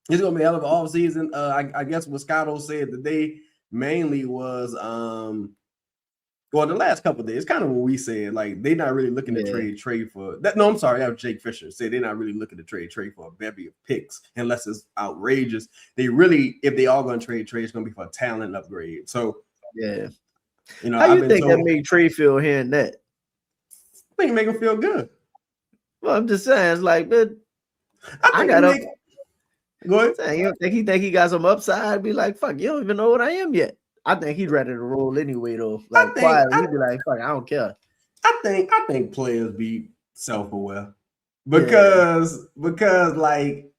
it's gonna be a hell of an offseason. I guess what Scotto said today mainly was well, the last couple of days, kind of what we said, like they're not really looking to trade for that. No, I'm sorry, that was Jake Fisher said they're not really looking to trade for a bevy of picks unless it's outrageous. They really, if they are going to trade, it's going to be for a talent upgrade. So yeah, you know, how you think that made Trey feel hearing that? I think it make him feel good. Well, I'm just saying, it's like, man, I got up. Go ahead. You think he got some upside? Be like, fuck, you don't even know what I am yet. I think he's ready to roll anyway, though. Like quietly, he'd be like, "Fuck, I don't care." I think players be self-aware because like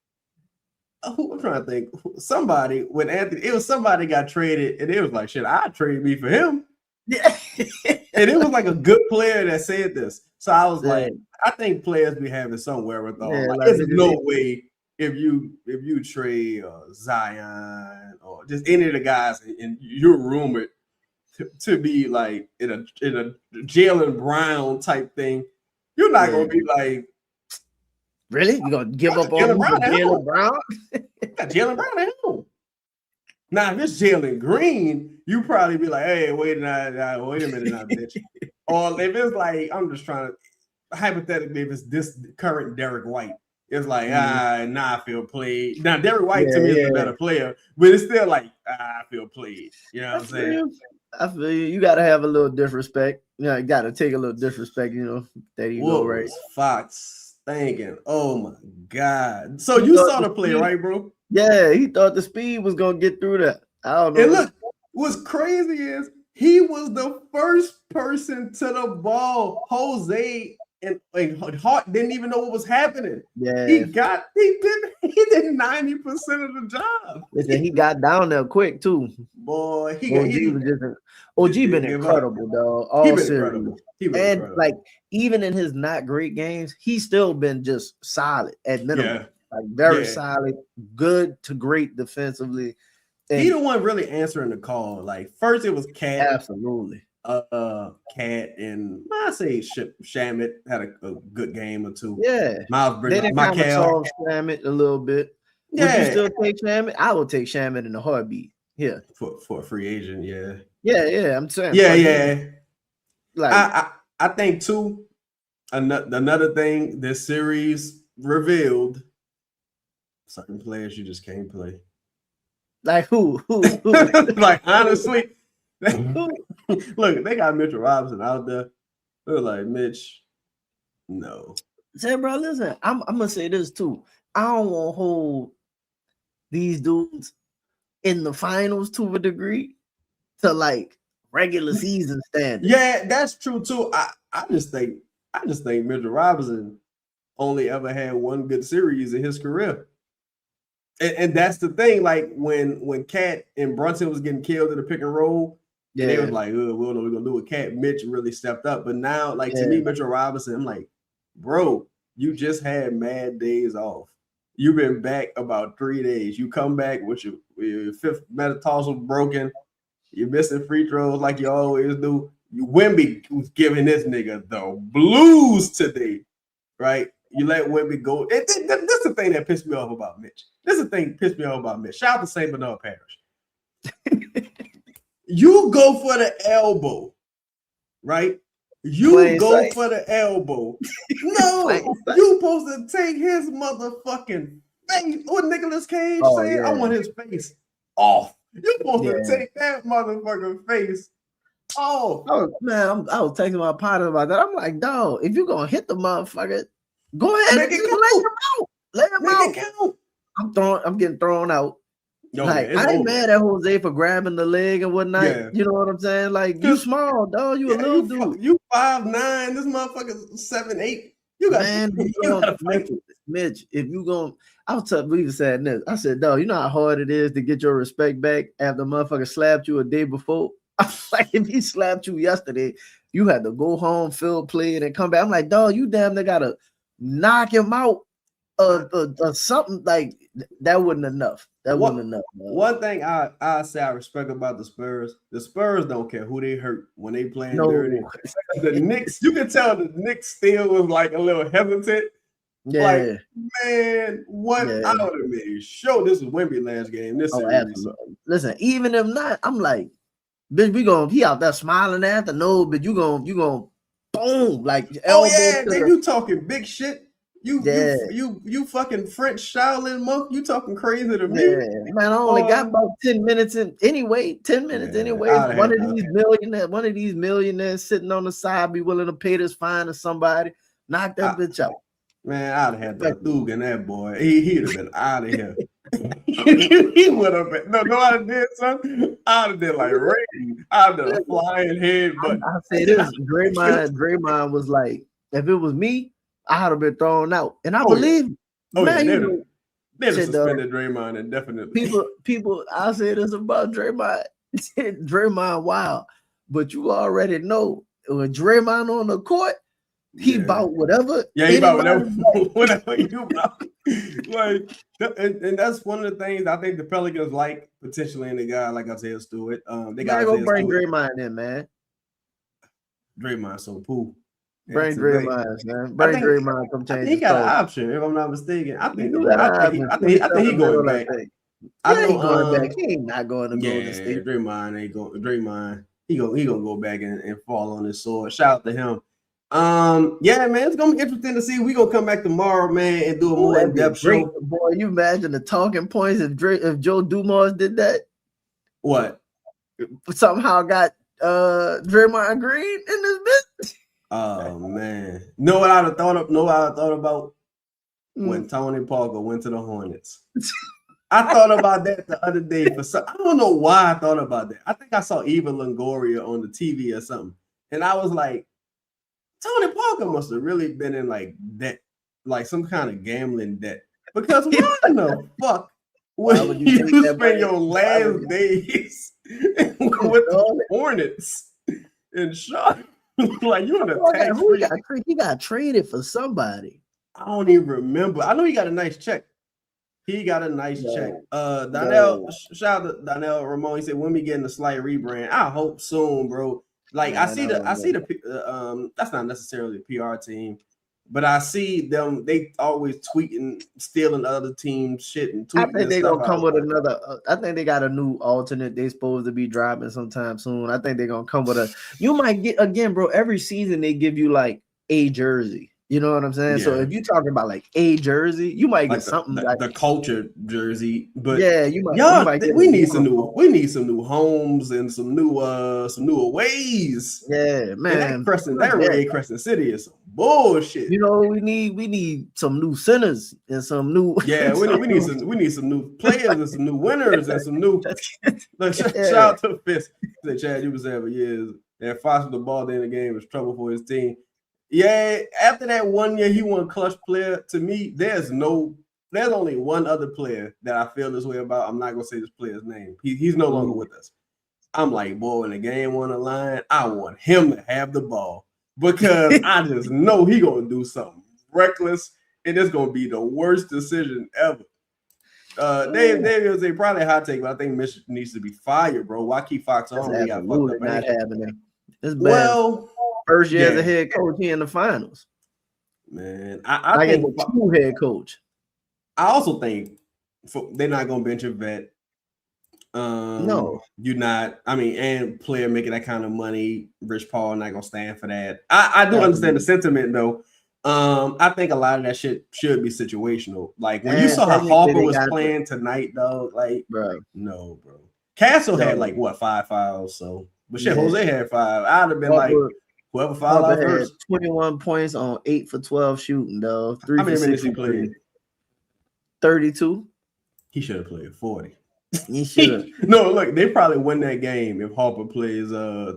I'm trying to think. Somebody with Anthony, it was somebody got traded, and it was like, shit, I'd trade me for him. Yeah. And it was like a good player that said this. So I was Yeah. like, I think players be having some wherewithal. Yeah, like, like, there's no way if you trade Zion or just any of the guys, and you're rumored to be like in a Jaylen Brown type thing, you're not gonna be like, really? You gonna give up on Jaylen Brown? got Jaylen Brown at home. Now, if it's Jalen Green, you probably be like, hey, wait a minute now, bitch. Or if it's like, I'm just trying to, hypothetically, if it's this current Derek White, it's like, I feel played. Now, Derek White to me is a better player, but it's still like, I feel played. You know what I'm saying? I feel you. You got to have a little disrespect. You know, you got to take a little disrespect, there you go, right? Fox thinking, oh my God. So you saw the play, right, bro? Yeah, he thought the speed was going to get through that. I don't know. And look, what's crazy is he was the first person to the ball. Jose and Hart didn't even know what was happening. Yeah, he did 90% of the job. Listen, he got down there quick too. Boy, OG been incredible, dog. All series. Incredible. Like even in his not great games, he's still been just solid at minimum. Yeah. Like very solid, good to great defensively. And he the one really answering the call. Like first it was Cat. Absolutely. Cat and I say Shamit had a good game or two. Yeah. Miles Bridges, they kind of solve Shamit a little bit. Yeah. Would you still take Shamit? I would take Shamit in a heartbeat. Yeah. For a free agent, yeah. Yeah, I'm saying. Yeah. Like I think too, another thing this series revealed, certain players you just can't play. Like who? Like honestly, look, they got Mitchell Robinson out there. They're like, Mitch, no. Say, bro, listen, I'm gonna say this too. I don't want to hold these dudes in the finals to a degree to like regular season standards. Yeah, that's true too. I just think Mitchell Robinson only ever had one good series in his career. And that's the thing. Like when Cat and Brunson was getting killed in the pick and roll, they was like, "Oh, we don't know what we're gonna do with Cat." Mitch really stepped up, but now, like to me, Mitchell Robinson, I'm like, bro, you just had mad days off. You've been back about 3 days. You come back with your fifth metatarsal broken. You're missing free throws like you always do. Wemby was giving this nigga the blues today, right? You let Wemby go. This is the thing that pissed me off about Mitch. Shout out to St. Bernard Parish. You go for the elbow, right? You go for the elbow. No, you supposed to take his motherfucking face. What Nicolas Cage said? Yeah. I want his face off. You supposed to take that motherfucking face off. Oh man, I was texting my partner about that. I'm like, dog, if you gonna hit the motherfucker, go ahead and just let him out. I'm getting thrown out. Yo, like I ain't mad at Jose for grabbing the leg and whatnot. Yeah. You know what I'm saying? Like you small, dog. You a little dude. You 5'9". This motherfucker's 7'8". You got Mitch. If you gonna, I was telling we saying this. I said, dog, you know how hard it is to get your respect back after the motherfucker slapped you a day before. I was like, if he slapped you yesterday, you had to go home, field play, and come back. I'm like, dog, you damn near gotta knock him out or something like that. Wasn't enough. Wasn't enough. Man. One thing I say I respect about the Spurs don't care who they hurt when they playing dirty. The Knicks, you can tell the Knicks still was like a little hesitant. Yeah. Like, man, what I would have made sure this was Wimby last game. Listen, even if not, I'm like, bitch, he out there smiling at the no, but you gonna boom, like elbow. Oh yeah, then you talking big shit. You fucking French Shaolin monk. You talking crazy to me? Yeah. Man, I only got about 10 minutes anyway. One of these millionaires sitting on the side be willing to pay this fine to somebody. Knock that bitch out. Man, I'd have had that Thug in that boy. He'd have been out of here. He would have been. No, I'd have did something. I'd have been like Ray. I'd have done a flying head. But I say this, Draymond was like, if it was me, I'd have been thrown out. And I believe, man, They suspended Draymond indefinitely. People, I say this about Draymond. Draymond wild, but you already know when Draymond on the court, he about whatever. Yeah, he about whatever you about. Like, and that's one of the things I think the Pelicans like potentially in the guy like Isaiah Stewart. They got to bring Draymond in, man. Draymond so cool. Bring Draymond, man. Bring Draymond. Come change. He got an option, if I'm not mistaken. I think he going back. I know going back. He ain't not going to Golden State. Draymond ain't going. Draymond, he gonna go back and fall on his sword. Shout out to him. Yeah, man, it's gonna be interesting to see. We gonna come back tomorrow, man, and do a more in-depth show. Boy, you imagine the talking points if Joe Dumars did that? What? Somehow got Draymond Green in this bitch. Oh man, know what I'd have thought about when Tony Parker went to the Hornets. I thought about that the other day I don't know why I thought about that. I think I saw Eva Longoria on the TV or something, and I was like, Tony Parker must have really been in like debt, like some kind of gambling debt. Because why in the fuck would you spend your last days with the Hornets and Charlotte? Like you in a tax he got traded for somebody. I don't even remember. I know he got a nice check. He got a nice check. Donnell, shout out to Donnell Ramon. He said, "When we getting a slight rebrand, I hope soon, bro." Like I see the that's not necessarily a PR team, but I see them. They always tweeting, stealing other teams' shit and tweeting. I think they're gonna come with another. I think they got a new alternate. They supposed to be dropping sometime soon. I think they're gonna come with a. You might get again, bro. Every season they give you like a jersey. You know what I'm saying? Yeah. So if you're talking about like a jersey, you might get something like the culture jersey. But yeah, we need some new homes and some new ways. Yeah, man. That Ray Crescent City is some bullshit. You know, we need some new centers and some new. Yeah, we need some new players and some new winners and some new. Shout out to Fist. Say Chad, you was there for years, and Fox with the ball in the game was trouble for his team. Yeah, after that 1 year, he won clutch player. To me, there's only one other player that I feel this way about. I'm not gonna say this player's name. He's no longer with us. I'm like, boy, when the game on the line, I want him to have the ball because I just know he gonna do something reckless, and it's gonna be the worst decision ever. Dave say probably a hot take, but I think Mitch needs to be fired, bro. Why keep Fox on? That's absolutely not happening. It's bad. Well. First year as a head coach, he in the finals. Man, I think a true head coach. I also think they're not gonna bench a vet. No, you're not. I mean, and player making that kind of money, Rich Paul not gonna stand for that. I do understand the sentiment though. I think a lot of that shit should be situational. Like when you saw how Harper was playing tonight, though, like, bro. Castle had like what 5 fouls, so but shit, Jose had 5. I'd have been like. Whoever fouled out first. 21 points on 8 for 12 shooting, though. 3 How many for minutes he played? 32. He should have played 40. He should have. No, look, they probably win that game if Harper plays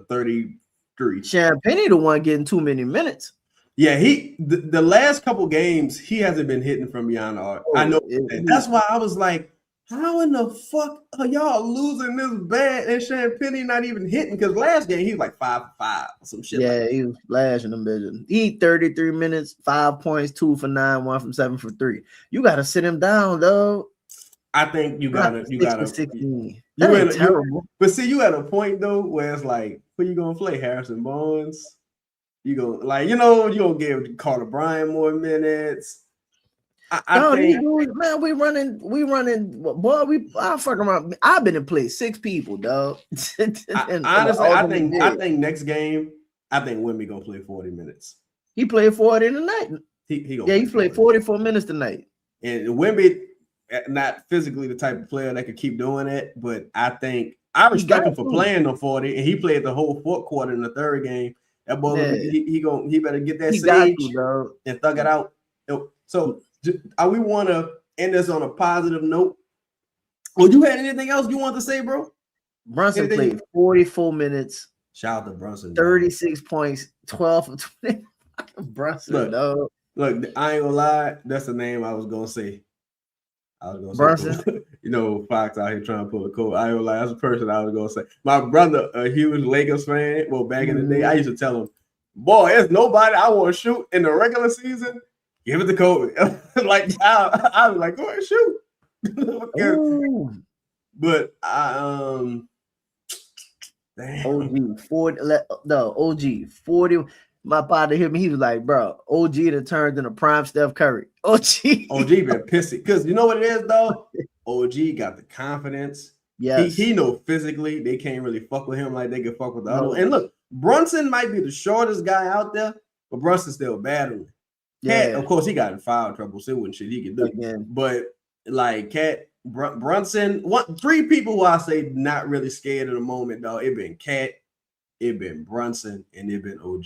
33. Champagne the one getting too many minutes. Yeah, the last couple games he hasn't been hitting from beyond the arc. I know that's why I was like, how in the fuck are y'all losing this bad and Champagne not even hitting? Because last game he was like 5 for 5 or some shit. Yeah, he was flashing them bitches. He 33 minutes, 5 points, 2 for 9, 1 from 7 for 3. You gotta sit him down, though. I think you gotta. 16. That ain't terrible. But see, you at a point though where it's like, who you gonna play? Harrison Barnes? You gonna you gonna give Carter Bryant more minutes? I think, man, we running. Boy, I fuck around. I've been in play 6 people, dog. Honestly, I think next game, I think Wimby gonna play 40 minutes. He played 40 tonight. He played 44 minutes tonight. And Wimby, not physically the type of player that could keep doing it, but I think I respect him for playing the 40, and he played the whole 4th quarter in the 3rd game. That boy, he better get that stage and thug it out. So. We want to end this on a positive note. Well, you had anything else you want to say, bro? Brunson played 44 minutes. Shout out to Brunson. 36 points, 12 for 20. Brunson, look, I ain't gonna lie. That's the name I was gonna say. I was gonna Brunson? say, Fox out here trying to pull a code. I was like, that's the person I was gonna say. My brother, a huge Lakers fan. Well, back in the day, I used to tell him, "Boy, there's nobody I want to shoot in the regular season. Give it to Kobe." Like I was like, go ahead, shoot. But OG 40. No, OG 40. My father hit me. He was like, bro, OG that turned into prime Steph Curry. OG been pissy because you know what it is though. OG got the confidence. Yes, he know physically they can't really fuck with him like they can fuck with the other one. And look, Brunson might be the shortest guy out there, but Brunson's still battling. Cat, of course, he got in foul trouble, so it wasn't shit he could do. Again. But like Brunson, three people who I say not really scared of the moment, though. It been Cat, it been Brunson, and it been OG.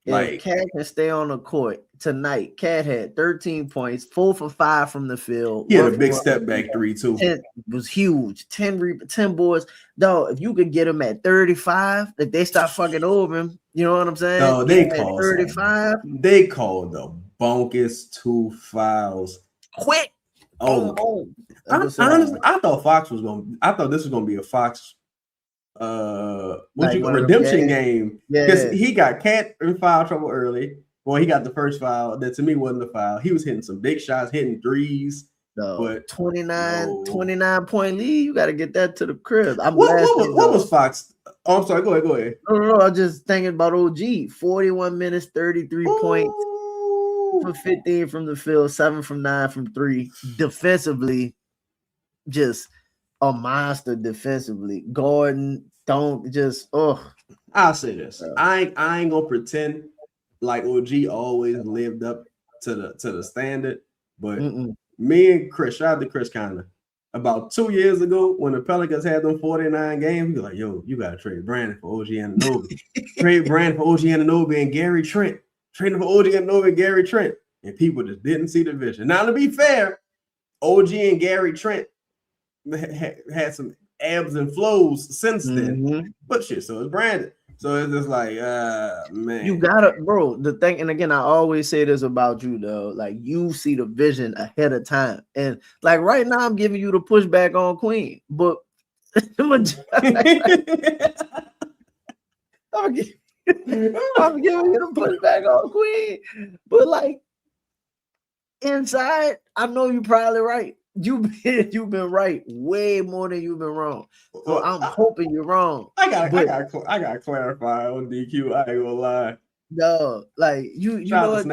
Like Cat can stay on the court tonight. Cat had 13 points, 4 for 5 from the field. He had a big step back 3 too. 10 was huge. 10 boards. Dog, if you could get him at 35, if they start fucking over him, you know what I'm saying? No, they called 35. They called the bonkest 2 fouls. Quick. Oh, I thought this was gonna be a Fox redemption game because he got Cat in foul trouble early. Well, he got the first foul that to me wasn't a foul. He was hitting some big shots, hitting threes. But 29 point lead, you got to get that to the crib. What was Fox? Oh, I'm sorry. Go ahead. No, I'm just thinking about OG. 41 minutes, 33 points for 15 from the field, 7 from 9 from 3. Defensively, just a monster defensively. Gordon, I'll say this. I ain't gonna pretend like OG always lived up to the standard, but me and Chris, shout out to Chris Conner, about 2 years ago when the Pelicans had them 49 games, he was like, yo, you gotta trade Brandon for OG Anunoby. Trade Brandon for OG Anunoby and Gary Trent. Trade for OG Anunoby and Gary Trent. And people just didn't see the vision. Now, to be fair, OG and Gary Trent had some ebbs and flows since then. But shit, so it's Brandon. So it's just like, man. You gotta, bro, the thing, and again, I always say this about you, though. Like, you see the vision ahead of time. And like right now, I'm giving you the pushback on Queen. But I'm giving you the pushback on Queen. But like inside, I know you're probably right. You've been right way more than you've been wrong. So I'm hoping you're wrong. I gotta clarify on DQ. I ain't gonna lie. No, like you know what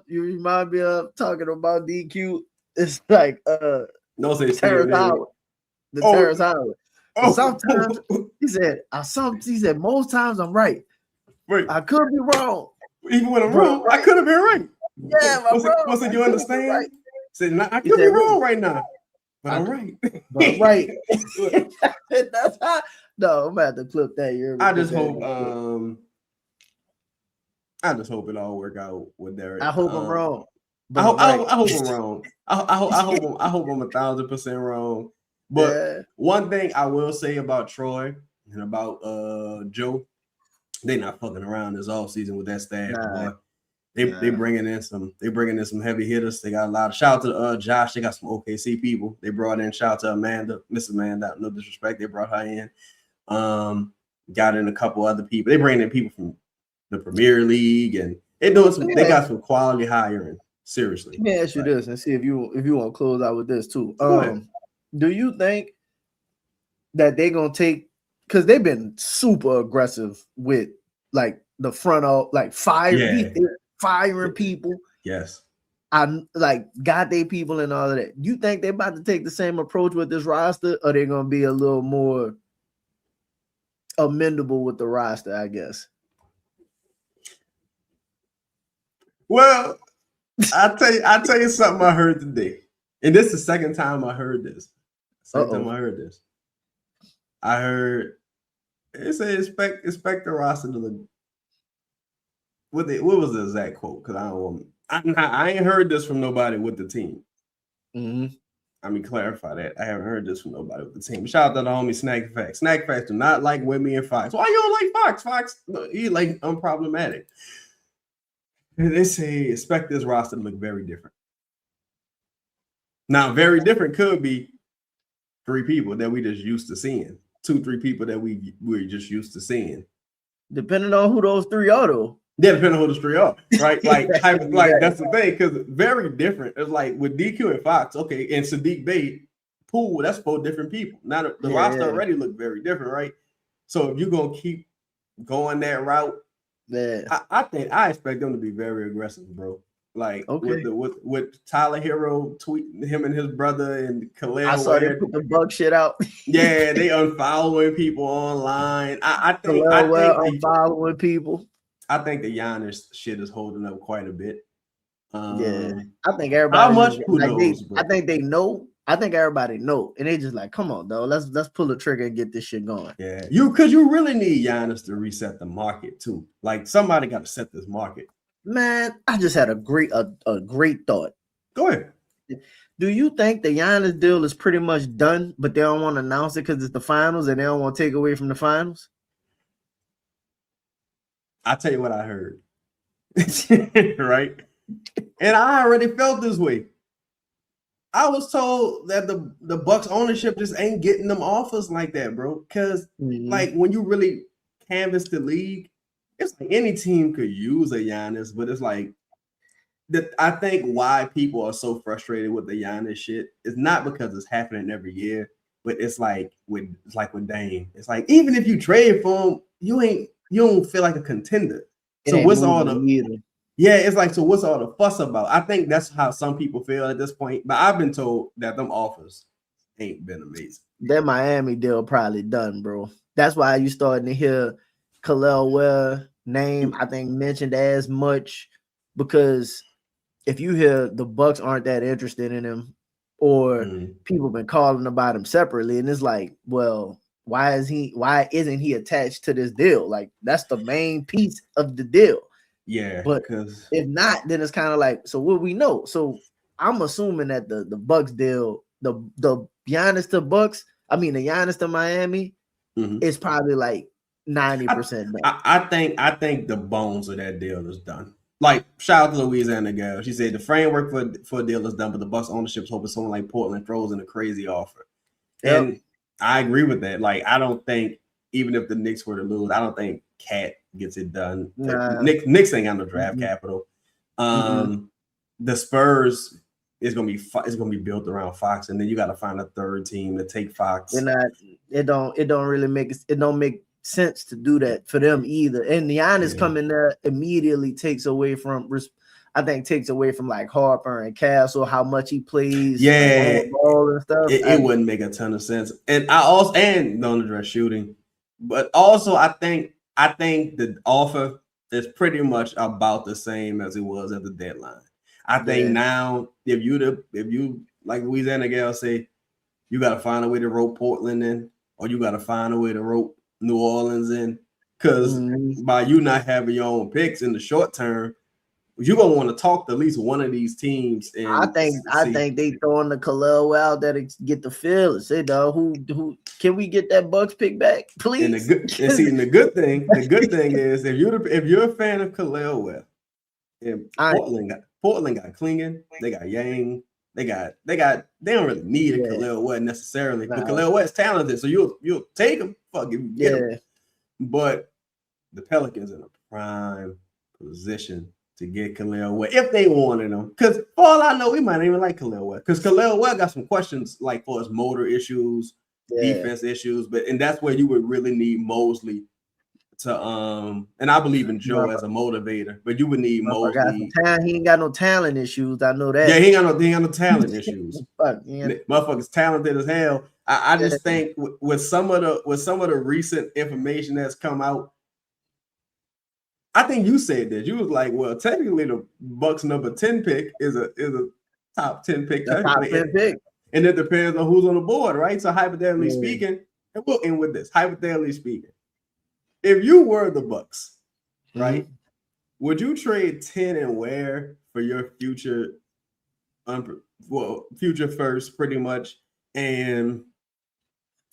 you remind me of talking about DQ. It's like no say Terrence Howard. The Terrence Howard. Sometimes he said most times I'm right. Right. I could be wrong. Even when I'm wrong, right. I could have been right. Yeah, was it you understand? Right. Said, I could be wrong right now, but I'm right. But I'm right. That's how. No, I'm gonna have to clip that. I just hope it all work out with Derek. I hope I'm wrong. I hope I'm wrong. I hope I'm 1,000% wrong. But one thing I will say about Troy and about Joe, they not fucking around this offseason with that staff. Boy. They bringing in some heavy hitters. They got a lot of shout out to Josh. They got some OKC people. They brought in shout out to Amanda, Miss Amanda. No disrespect, they brought her in. Got in a couple other people. They bring in people from the Premier League and they doing some. They got some quality hiring. Seriously. Let me ask you this and see if you want to close out with this too. Do you think that they're gonna take, because they've been super aggressive with like the front of like firing people. Yes. I like got their people and all of that. You think they're about to take the same approach with this roster, or they're gonna be a little more amendable with the roster, I guess? Well, I'll tell you something I heard today. And this is the second time I heard this. I heard it said expect the roster to look. What was the exact quote? Because I ain't heard this from nobody with the team. I mean, clarify that. I haven't heard this from nobody with the team. Shout out to the homie Snack Facts. Snack Facts do not like Wimby and Fox. Why you don't like Fox? Fox, he like unproblematic. They say expect this roster to look very different. Now, very different could be 3 people that we just used to seeing. 2-3 people that we're just used to seeing. Depending on who those 3 are, though. Yeah, depending on who the 3 are, right? Like that's the thing, because very different. It's like with DQ and Fox, okay, and Sadiq Bey, Poole, that's 4 different people. Now the roster already look very different, right? So if you're gonna keep going that route, I expect them to be very aggressive, bro. Like with Tyler Hero tweeting him and his brother and Khalil. I saw they put the bug shit out. Yeah, they unfollowing people online. I think unfollowing people. I think the Giannis shit is holding up quite a bit. I think everybody. How much? Who knows? I think they know. I think everybody know, and they just like, come on, though. Let's pull the trigger and get this shit going. Yeah, because you really need Giannis to reset the market too. Like somebody got to set this market. Man, I just had a great thought. Go ahead. Do you think the Giannis deal is pretty much done, but they don't want to announce it because it's the finals and they don't want to take away from the finals? I'll tell you what I heard. Right? And I already felt this way. I was told that the Bucks ownership just ain't getting them offers like that, bro. Because like when you really canvass the league, it's like any team could use a Giannis, but it's like I think why people are so frustrated with the Giannis shit is not because it's happening every year, but it's like with Dame. It's like even if you trade for him, you don't feel like a contender. So what's all the it's like, so what's all the fuss about? I think that's how some people feel at this point. But I've been told that them offers ain't been amazing. That Miami deal probably done, bro. That's why you starting to hear Khalil Ware name, I think, mentioned as much, because if you hear the Bucks aren't that interested in him, or people been calling about him separately, and it's like, well, why isn't he attached to this deal? Like that's the main piece of the deal. Yeah, but if not, then it's kind of like, so what we know. So I'm assuming that the Bucks deal, the Giannis to Bucks, the Giannis to Miami, is probably like 90%. I think the bones of that deal is done. Like, shout out to Louisiana girl. She said the framework for a deal is done, but the Bucks ownership's hoping someone like Portland throws in a crazy offer. Yep. And I agree with that. Like, I don't think, even if the Knicks were to lose, I don't think Cat gets it done. Nah. Knicks ain't got no draft capital. The Spurs is gonna be built around Fox, and then you got to find a third team to take Fox. It don't really make sense to do that for them either. And Giannis coming there immediately takes away from like Harper and Castle, how much he plays, on the ball and stuff. It wouldn't make a ton of sense. And don't address shooting, but also I think the offer is pretty much about the same as it was at the deadline. I think now if you like Louisiana gal say, you got to find a way to rope Portland in, or you got to find a way to rope New Orleans in, because by you not having your own picks in the short term, you're gonna want to talk to at least one of these teams. And I think they throwing the Khalil out there to get the feel and say, dog, who can we get that Bucks pick back, please? And the good thing is if you're a fan of Khalil Ware, and Portland got Klingon, they got Yang, they don't really need a Khalil Ware necessarily, but Khalil Ware's talented, so you'll take him, fuck him, get him. But the Pelicans in a prime position to get Khalil Ware if they wanted him, because for all I know, we might not even like Khalil Ware, because Khalil Ware got some questions like for his motor issues, defense issues, and that's where you would really need Mosley to and I believe in Joe as a motivator, but you would need Mosley. He ain't got no talent issues. I know that. Yeah, he ain't got no talent issues. Motherfucker's talented as hell. I just think with some of the recent information that's come out, I think you said that you was like, well, technically the Bucks number 10 pick is a top 10 pick. Top 10 pick. And it depends on who's on the board, right? So hypothetically speaking, and we'll end with this. Hypothetically speaking, if you were the Bucks, right, would you trade 10 and Ware for your future first, pretty much? And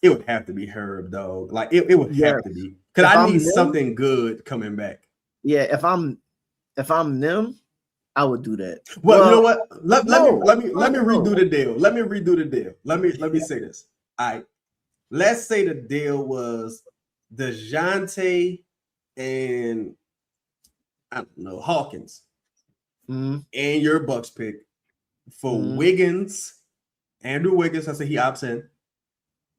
it would have to be Herb, dog. Like it would have to be, because I need something good coming back. Yeah, if I'm them, I would do that. Well, you know what? Let me no. redo the deal. Let me say this. All right. Let's say the deal was DeJounte and I don't know, Hawkins and your Bucks pick for Wiggins, Andrew Wiggins. I say he opts in,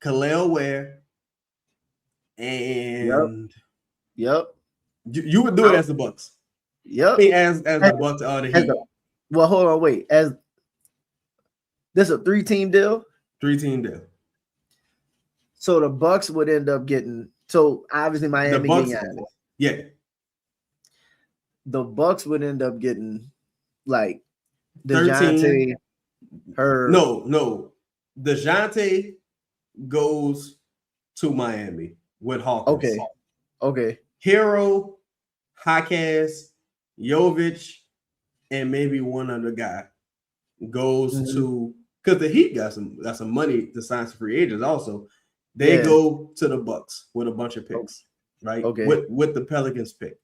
Khalil Ware, and yep. You would do it as the Bucks. Yep. I mean, as the Bucks are the Heat. Well, hold on, wait. As this a 3-team deal? 3-team deal. So the Bucks would end up getting. So obviously Miami getting Giannis. Yeah. The Bucks would end up getting like DeJounte. No. DeJounte goes to Miami with Hawkins. Okay. Hero, Hawkins, Jovic, and maybe one other guy goes to because the Heat got some money to sign some free agents. Also, they go to the Bucks with a bunch of picks, right? Okay. With the Pelicans pick.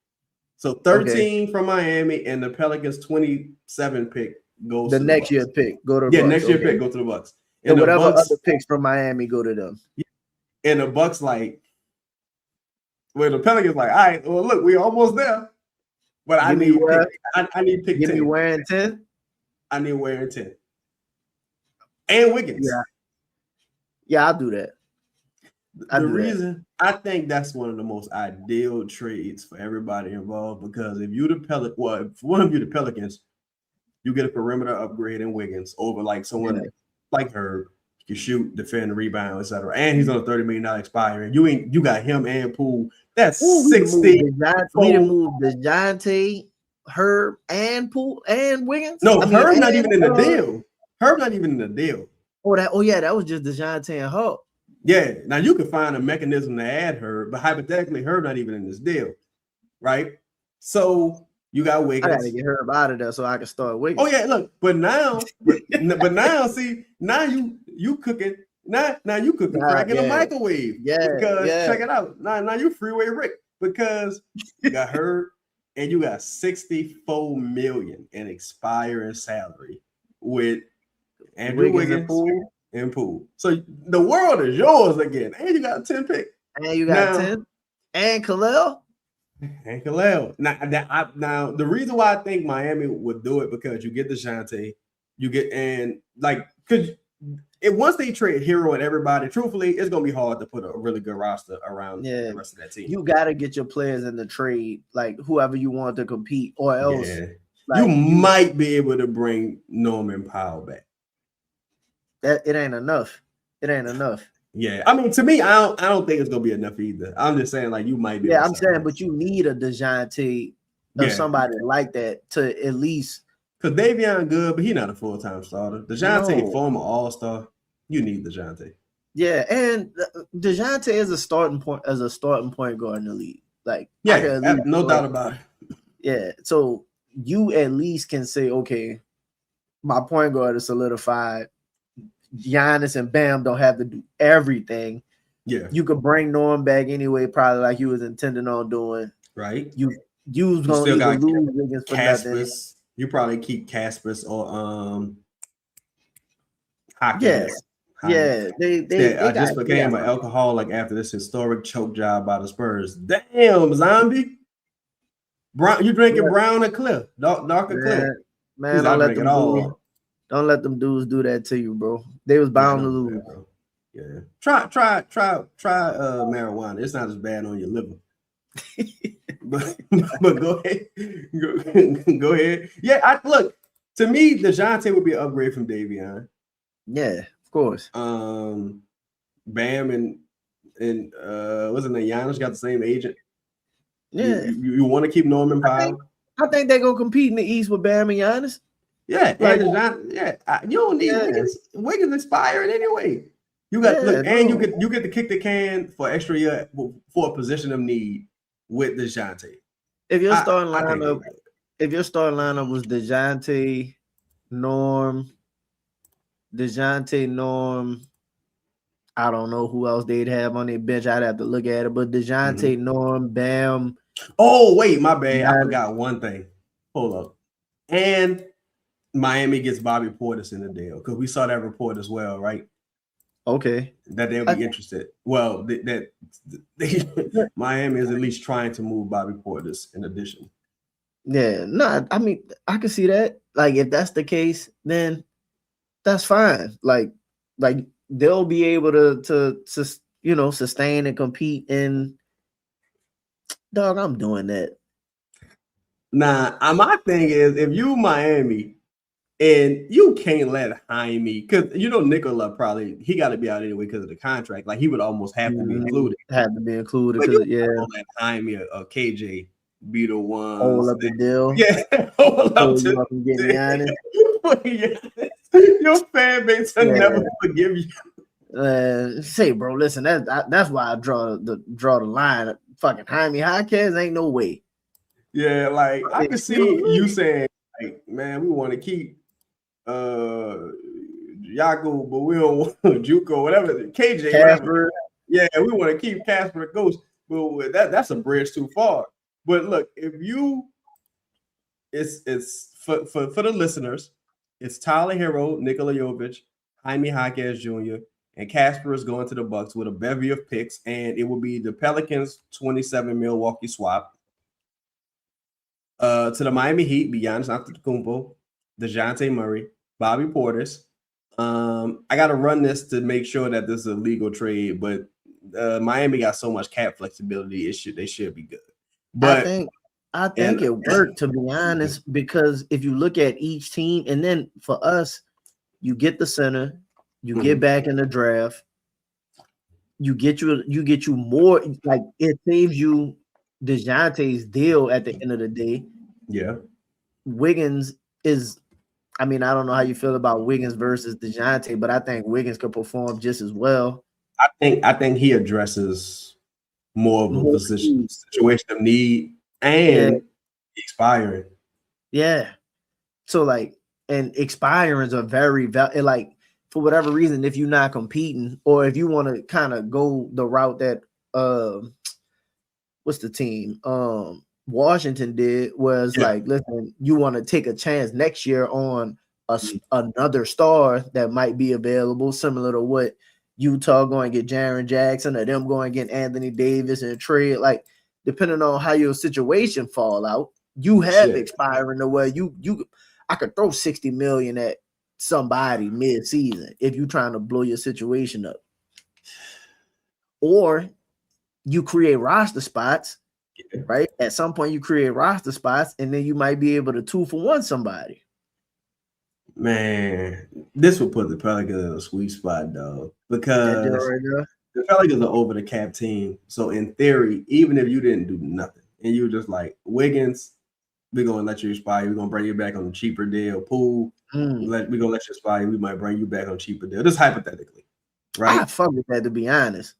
So 13 from Miami and the Pelicans 27 pick goes the to next the year pick go to the Bucks. Bucks. Next year pick go to the Bucks. And whatever other picks from Miami go to them. And the Bucks like, well, the Pelicans like, all right, well, look, we're almost there. But I need pick 10. Give me wearing 10. I need wearing 10. And Wiggins. Yeah, I'll do that. I think that's one of the most ideal trades for everybody involved because if you if one of you the Pelicans, you get a perimeter upgrade in Wiggins over like someone like her. You shoot, defend, rebound, etc. And he's on a $30 million expiring. You got him and Poole. That's 60. We didn't move DeJounte, Herb, and Poole and Wiggins. No, Herb not even in the deal. Herb not even in the deal. That was just DeJounte and Hawk. Yeah. Now you can find a mechanism to add Herb, but hypothetically, Herb not even in this deal, right? So you got Wiggins. I gotta get Herb out of there so I can start Wiggins. Oh yeah, look, but now, see, now you cooking. Now you cooking crack in the microwave. Because check it out. Now you freeway Rick because you got Herb and you got $64 million in expiring salary with Andrew Wiggins and Poole. So the world is yours again. And you got a 10 pick. And you got 10. And Khalil. Now the reason why I think Miami would do it because you get DeJounte, because once they trade Hero and everybody, truthfully, it's gonna be hard to put a really good roster around the rest of that team. You gotta get your players in the trade, like whoever you want to compete, or else you might be able to bring Norman Powell back. That it ain't enough. Yeah, I mean, to me, I don't think it's gonna be enough either. I'm just saying, like, you might be. Yeah, I'm saying, but you need a DeJounte or somebody like that to at least. Because Davion good, but he's not a full-time starter. DeJounte, former All-Star, you need DeJounte. Yeah, and DeJounte is a starting point guard in the league. Like, no doubt about it. Yeah, so you at least can say, okay, my point guard is solidified. Giannis and Bam don't have to do everything. Yeah, you could bring Norm back anyway, probably like you was intending on doing. Right. You was gonna either lose Wiggins for nothing. You probably keep Caspers or Hawkins. They just became an alcoholic after this historic choke job by the Spurs. Damn, zombie. Brown, you drinking brown or clear? Darker clear. Man, don't let them dudes do that to you, bro. They was bound to lose. Yeah. Try marijuana. It's not as bad on your liver. but go ahead. Go ahead. Yeah, look, to me, DeJounte would be an upgrade from Davion. Yeah, of course. Bam and wasn't it Giannis got the same agent? Yeah. You want to keep Norman Powell? I think they're gonna compete in the East with Bam and Giannis. Yeah, you don't need Wiggins. Wiggins expired anyway. You got and you get to kick the can for extra year for a position of need with DeJounte. If your starting lineup was DeJounte, Norm, I don't know who else they'd have on their bench. I'd have to look at it, but DeJounte, Norm, Bam. Oh wait, my bad. I forgot one thing. Hold up. And Miami gets Bobby Portis in the deal because we saw that report as well, right? Okay. That they'll be interested. Well, Miami is at least trying to move Bobby Portis in addition. Yeah, no, I mean, I can see that. Like, if that's the case, then that's fine. Like they'll be able to sustain and compete. And dog, I'm doing that. Nah, my thing is, if you Miami and you can't let Jaime, because Nikola he got to be out anyway because of the contract. Like he would almost have to be included. Have to be included But because don't let Jaime or KJ be the one hold up the deal. Yeah, hold up you up and get Giannis. Your fan base will never forgive you. Say, bro, listen, that's why I draw the line. Fucking Jaime Jaquez ain't no way. Yeah, like I can see you saying, like, man, we want to keep Yaku, but we don't want Juco, whatever, KJ, whatever. Yeah, we want to keep Casper the Ghost, but that's a bridge too far. But look, if you, it's for the listeners, it's Tyler Hero, Nikola Jovic, Jaime Jaquez Jr., and Casper is going to the Bucks with a bevy of picks, and it will be the Pelicans 27 Milwaukee swap. To the Miami Heat, be Giannis Antetokounmpo, DeJounte Murray, Bobby Portis. I got to run this to make sure that this is a legal trade, but Miami got so much cap flexibility, they should be good. But I think it worked, to be honest, because if you look at each team, and then for us, you get the center, you get back in the draft, you get you more, like it saves you DeJounte's deal at the end of the day. Yeah. Wiggins is, I mean, I don't know how you feel about Wiggins versus DeJounte, but I think Wiggins could perform just as well. I think he addresses more of a situation of need and expiring. Yeah. So like, and expirings are very like, for whatever reason, if you're not competing, or if you want to kind of go the route that what's the team? Washington did was like, listen, you want to take a chance next year on another star that might be available, similar to what Utah going to get Jaren Jackson, or them going to get Anthony Davis and trade. Like, depending on how your situation fall out, you have expiring the way I could throw $60 million at somebody mid-season if you're trying to blow your situation up. Or you create roster spots, right? At some point, you create roster spots, and then you might be able to 2-for-1 somebody. Man, this will put the Pelicans in a sweet spot, though, because the Pelicans are over the cap team. So, in theory, even if you didn't do nothing and you were just like, Wiggins, we're going to let you expire. We're going to bring you back on a cheaper deal. Poole, we're going to let you expire. We might bring you back on a cheaper deal. Just hypothetically, right? I fuck with that, to be honest.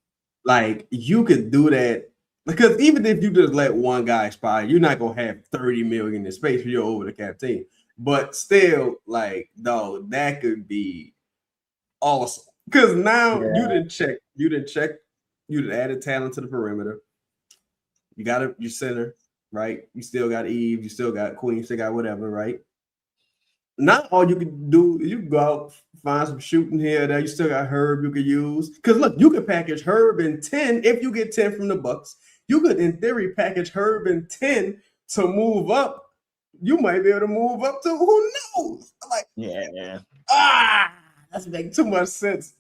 Like, you could do that because even if you just let one guy expire, you're not gonna have $30 million in space for your over the cap team. But still, like, dog, that could be awesome. Because now you didn't added talent to the perimeter. You got your center, right? You still got Eve, you still got Queen, you still got whatever, right? Not all you can do, you can go out, find some shooting here, there. You still got Herb you could use. Because look, you could package Herb in 10 if you get 10 from the Bucks. You could, in theory, package Herb in 10 to move up. You might be able to move up to who knows? Like, that's making too much sense.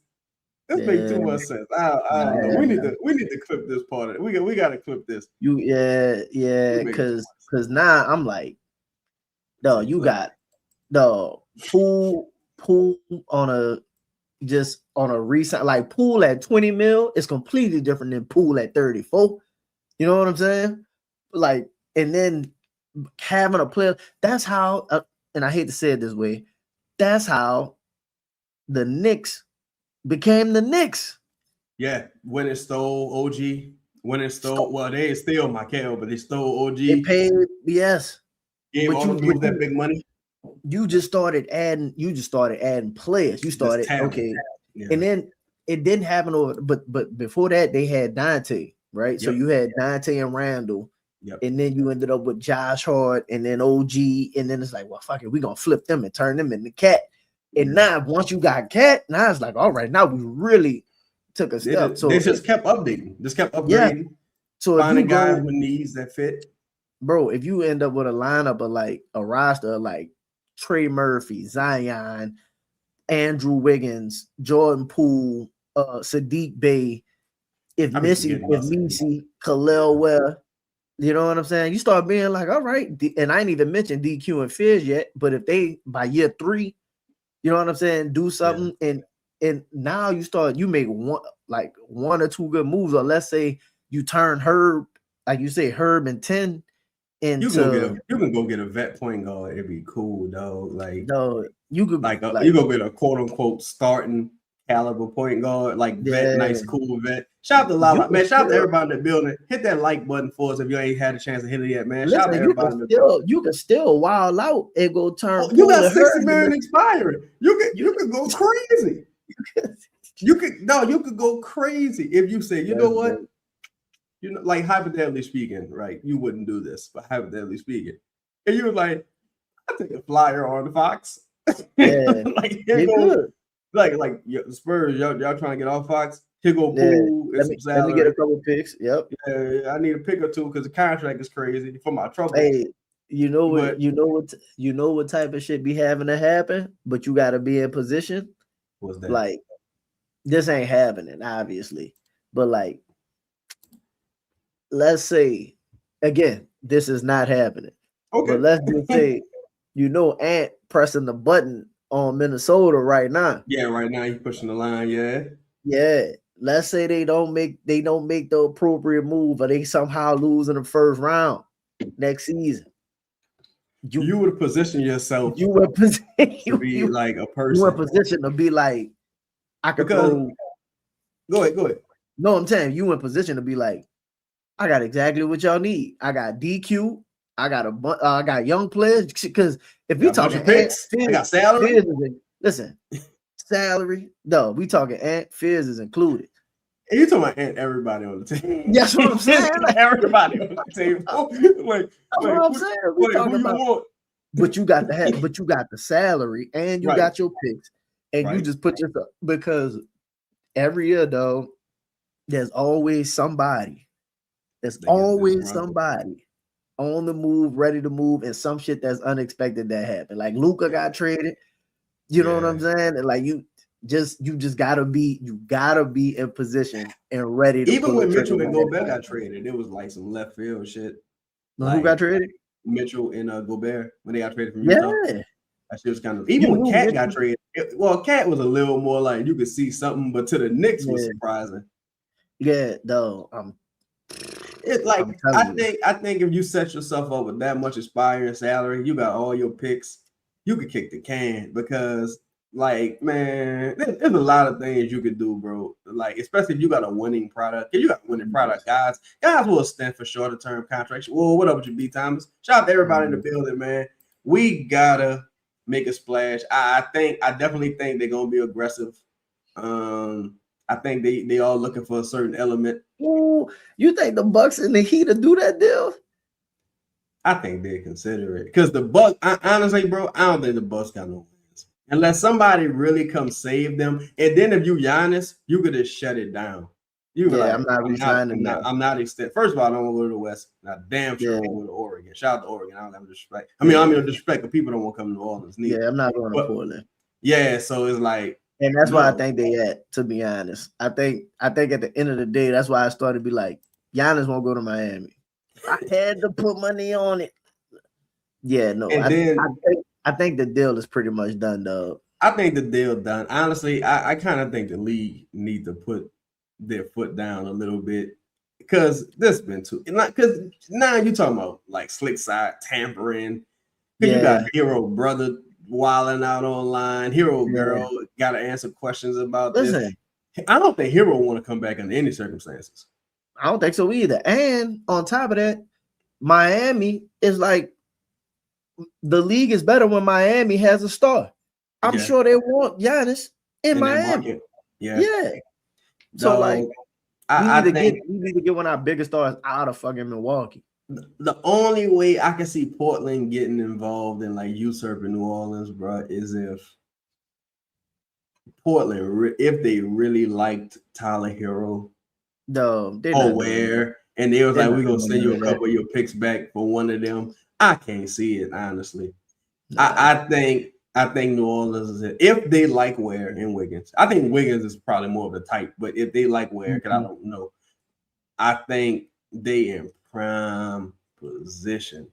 That's making too much sense. I don't know. We need to clip this part of it. We got to clip this. Because now I'm like, no, you got Poole on a recent, like Poole at 20 mil is completely different than Poole at 34. You know what I'm saying? Like, and then having a player, that's how, and I hate to say it this way, that's how the Knicks became the Knicks. Yeah, when it stole OG, well, they stole Michael, but they stole OG. They paid, yes. Gave all the people that big money. You just started adding players. You started, and then it didn't happen over, but before that, they had Dante, right? So you had Dante and Randall. Yep. And then you ended up with Josh Hart and then OG, and then it's like, well, fuck it, we're gonna flip them and turn them into Cat. And now once you got Cat, now it's like, all right, now we really took a step. They just kept updating, just kept upgrading. Yeah. So finding guys with needs that fit. Bro, if you end up with a lineup of like a roster of like Trey Murphy, Zion, Andrew Wiggins, Jordan Poole, Sadiq Bey, if Missy, Khalil Ware, you know what I'm saying? You start being like, all right, and I ain't even mentioned DQ and Fizz yet, but if they by year 3, you know what I'm saying, do something, and now you make one or two good moves, or let's say you turn Herb, like you say, Herb and 10 into you can go get a vet point guard. It'd be cool, dog. Like you could you go get a quote unquote starting caliber point guard, like vet, nice, cool vet. Shout out to Lala, man. Shout out to everybody in the building. Hit that like button for us if you ain't had a chance to hit it yet, man. Shout out to everybody in the building. You can still wild out and go turn. You got 60 million expiring. You could go crazy. You could go crazy if you say, you know what? You know, like hypothetically speaking, right? You wouldn't do this, but hypothetically speaking, and you were like, I take a flyer on the Fox. Yeah, like Spurs, y'all trying to get off Fox. Here go Poole. Let me get a couple picks. Yep. Yeah, I need a pick or two because the contract is crazy for my trouble. Hey, you know what type of shit be having to happen, but you got to be in position. What's that? Like, this ain't happening, obviously, but like, let's say again, this is not happening. Okay, but let's just say, Ant pressing the button on Minnesota right now. Yeah, right now he's pushing the line. Yeah. Let's say they don't make the appropriate move, or they somehow lose in the first round next season. You would position yourself. You would position to be like a person. You were positioned to be like, I could go. Go ahead. No, I'm saying you in position to be like, I got exactly what y'all need. I got DQ. I got young players, because if we talking picks, I got salary. Listen, salary. No, we talking Ant. Fizz is included. And you talking about everybody on the team? That's what I'm saying. Like, everybody on the team. Like, that's what I'm saying. We talking about. But you got the salary, and you got your picks, and you just put yourself, because every year though, there's always somebody. There's always somebody on the move, ready to move, and some shit that's unexpected that happened. Like Luka got traded. You know what I'm saying? And like you just gotta be in position and ready to. Even when Mitchell and Gobert got traded, it was like some left field shit. Who got traded? Mitchell and Gobert when they got traded from Utah. Yeah. That shit was kind of, even when Cat got traded. Cat was a little more like you could see something, but to the Knicks was surprising. Yeah, though. It's like I think if you set yourself up with that much expiring salary, you got all your picks, you could kick the can, because like, man, there's a lot of things you could do, bro. Like, especially if you got a winning product. If you got a winning product, guys will stand for shorter term contracts. Well, what up with you, B Thomas? Shout out to everybody in the building, man. We gotta make a splash. I definitely think they're gonna be aggressive. I think they all looking for a certain element. Ooh, you think the Bucks and the Heat will do that deal? I think they consider it, because the Bucks, honestly, bro, I don't think the Bucks got no wins unless somebody really comes save them. And then if you Giannis, you could just shut it down. I'm not resigning now. I'm not extending. First of all, I don't want to go to the West. Not damn sure I want to go to Oregon. Shout out to Oregon. I don't have disrespect. I mean disrespect, but people don't want to come to New Orleans. Neither. Yeah, I'm not going to Portland. Yeah, so it's like. And that's why I think they at, to be honest. I think at the end of the day, that's why I started to be like, Giannis won't go to Miami. I had to put money on it. Yeah, no. I think the deal is pretty much done, though. I think the deal done. Honestly, I kind of think the league need to put their foot down a little bit, because this been too. Because now you're talking about like slick side tampering. You got Hero brother wilding out online. Hero girl got to answer questions about this. I don't think Hero want to come back under any circumstances. I don't think so either. And on top of that, Miami is like, the league is better when Miami has a star. I'm sure they want Giannis in Miami. Yeah. So like, we need to get one of our biggest stars out of fucking Milwaukee. The only way I can see Portland getting involved in like usurping New Orleans, bro, is if Portland, if they really liked Tyler Hero No, they're or not doing that. Ware, and they was They're like, not we're gonna doing send you none a of that. couple of your picks back for one of them. I can't see it, honestly. Nah. I think New Orleans is it. If they like Ware and Wiggins. I think Wiggins is probably more of the type, but if they like Ware, because I don't know, I think they in prime position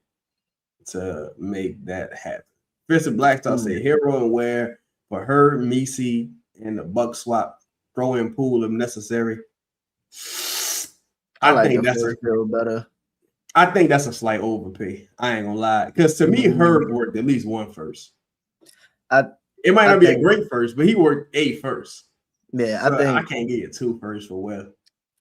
to make that happen. Fist Blackstar said Hero and Ware for her, Misi, and the Buck swap, throw in Pool if necessary. I like think the that's first deal better. I think that's a slight overpay. I ain't gonna lie. Because to me, Herb worked at least one first. It might not be a great first, but he worked a first. Yeah, so I can't get it two first for Will.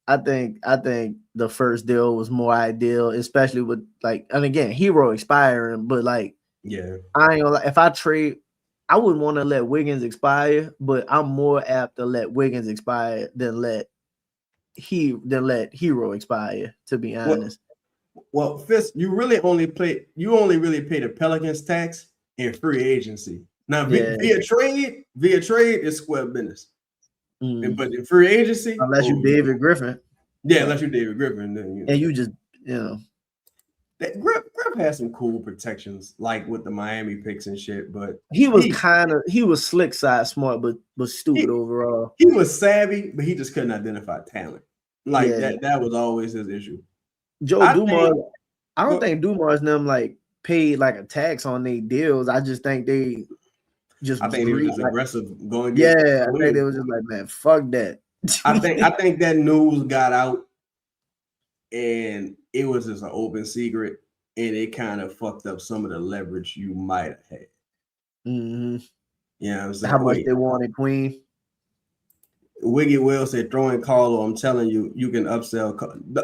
I think the first deal was more ideal, especially with like, and again, Hero expiring, but like, yeah, I ain't gonna lie, if I trade, I wouldn't want to let Wiggins expire, but I'm more apt to let Wiggins expire than let Hero expire, to be honest. Well, Fist, you only pay the Pelicans tax in free agency. Now via trade is square business. But in free agency, unless you David Griffin. Yeah, unless you David Griffin, then and you just that Griff has some cool protections, like with the Miami picks and shit. But he was slick side smart, but stupid overall. He was savvy, but he just couldn't identify talent. Like that was always his issue. Joe Dumars, I don't think Dumars them like paid like a tax on their deals. I just think they just. I think they were just aggressive going. I think they was just like, man, fuck that. I think that news got out, and it was just an open secret, and it kind of fucked up some of the leverage you might have had. Mm-hmm. Yeah, I'm saying, how much they wanted Queen. Wiggy Will said, "Throw in Carlo. I'm telling you, you can upsell.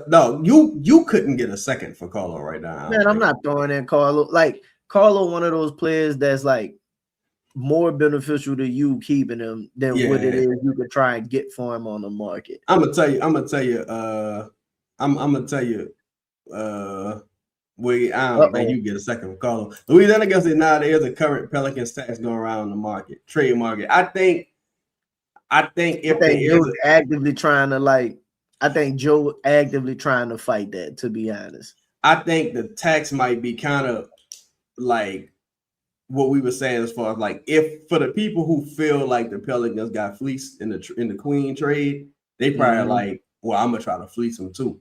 No, you couldn't get a second for Carlo right now. Man, I'm not throwing in Carlo. Like Carlo, one of those players that's like more beneficial to you keeping him than what it is you could try and get for him on the market. I'm gonna tell you. Wiggy, I don't think you get a second for Carlo. Louisiana said, now there's a current Pelicans tax going around the market, trade market. I think Joe's actively trying to Joe actively trying to fight that, to be honest. I think the tax might be kind of like what we were saying as far as like, if for the people who feel like the Pelicans got fleeced in the Queen trade, they probably like, well, I'm gonna try to fleece them too.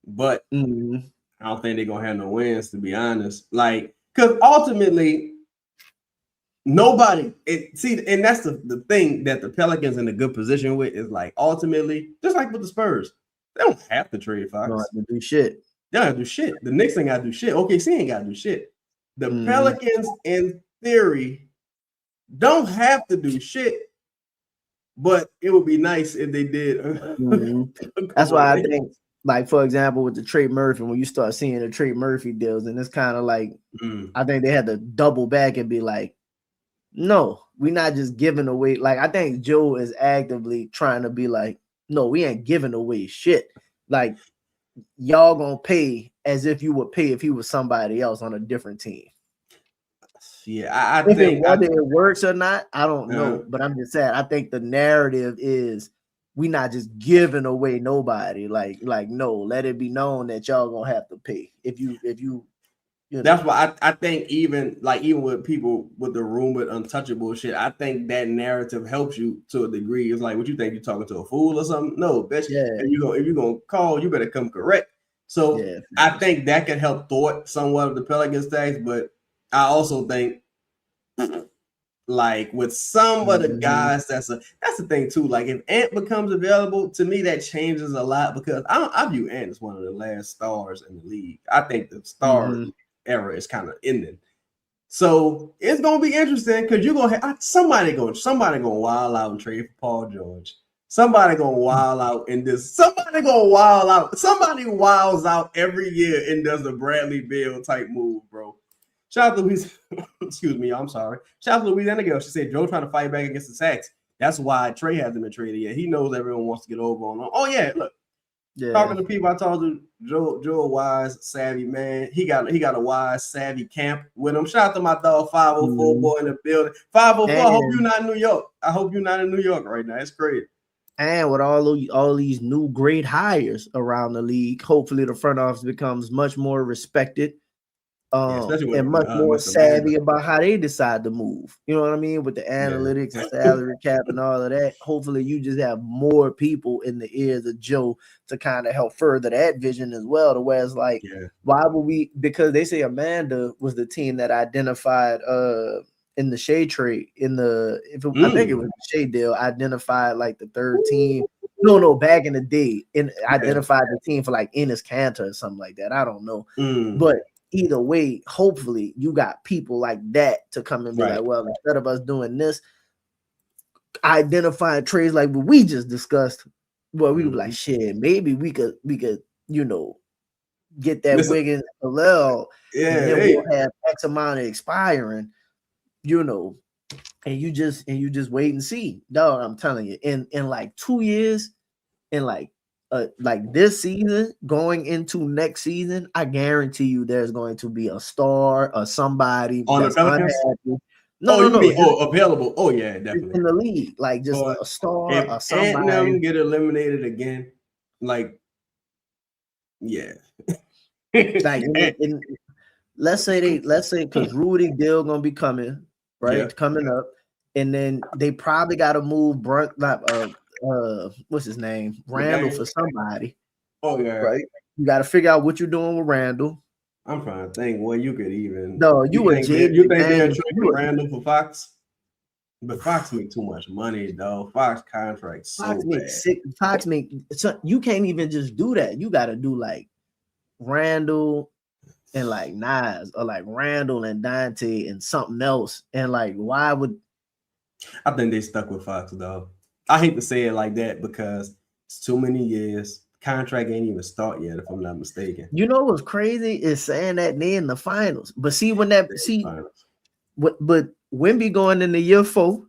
But I don't think they're gonna have no wins, to be honest. Like, because ultimately nobody and that's the thing that the Pelicans in a good position with is like, ultimately, just like with the Spurs, they don't have to trade Fox. They don't have to do shit. They don't have to do shit. The Knicks ain't gotta do shit. OKC ain't gotta do shit. The Pelicans, in theory, don't have to do shit, but it would be nice if they did. That's why I think, like, for example, with the Trey Murphy, when you start seeing the Trey Murphy deals, and it's kind of like, I think they had to double back and be like, no, we're not just giving away. Like, I think Joe is actively trying to be like, no, we ain't giving away shit. Like, y'all gonna pay as if you would pay if he was somebody else on a different team. Yeah, I think whether it works or not, I don't know. But I'm just saying, I think the narrative is we not just giving away nobody. Like no, let it be known that y'all gonna have to pay if you know. That's why I think even with people with the rumored untouchable shit, I think that narrative helps you to a degree. It's like, what you think, you're talking to a fool or something? No, bitch. Yeah. If you're gonna call, you better come correct. So I think that could help thwart somewhat of the Pelicans tax, but I also think, like, with some of the guys, that's the thing too. Like, if Ant becomes available, to me that changes a lot, because I view Ant as one of the last stars in the league. I think the star era is kind of ending. So it's gonna be interesting, because you're gonna have somebody gonna wild out and trade for Paul George. Somebody gonna wild out in this. Somebody gonna wild out. Somebody wilds out every year and does a Bradley Beal type move, bro. Shout out to Louisiana. Excuse me, I'm sorry. Shout out to Louisiana girl. She said Joe trying to fight back against the sacks. That's why Trey hasn't been traded yet. He knows everyone wants to get over on him. Oh yeah, look. Talking to people I talked to, Joe Wise, savvy man. He got a wise, savvy camp with him. Shout out to my dog 504 boy in the building. 504. I hope you're not in New York. I hope you're not in New York right now. It's crazy. And with all these new great hires around the league, hopefully the front office becomes much more respected. And much more savvy about how they decide to move. You know what I mean? With the analytics and salary cap and all of that. Hopefully you just have more people in the ears of Joe to kind of help further that vision as well. To where it's like, why would we? Because they say Amanda was the team that identified in the Shea trade I think it was the Shea deal, identified like the third team. No, back in the day, and identified the team for like Enes Kanter or something like that. I don't know, but either way, hopefully you got people like that to come and be like, well, instead of us doing this, identifying trades like what we just discussed, well, we would be like, shit, maybe we could, get that Wiggins Hillel, and then we'll have X amount of expiring, and you just wait and see. Dog, I'm telling you, in like 2 years, in like this season going into next season, I guarantee you there's going to be a star or somebody on that's the Pelicans. Unhappy. Available. Oh yeah, definitely in the league, like just a star if or somebody. Them get eliminated again, like like let's say because Rudy Dill gonna be coming coming up, and then they probably got to move what's his name? Randall for somebody. Oh yeah. Right. You got to figure out what you're doing with Randall. I'm trying to think. Well, you could even. No, you think they're trading Randall for Fox? But Fox make too much money, though. Fox contracts so bad. You can't even just do that. You got to do like Randall and like Nas, or like Randall and Dante and something else. And like, why would? I think they stuck with Fox, though. I hate to say it like that because it's too many years. Contract ain't even start yet, if I'm not mistaken. You know what's crazy is saying that they in the finals, but but Wimby going into year 4.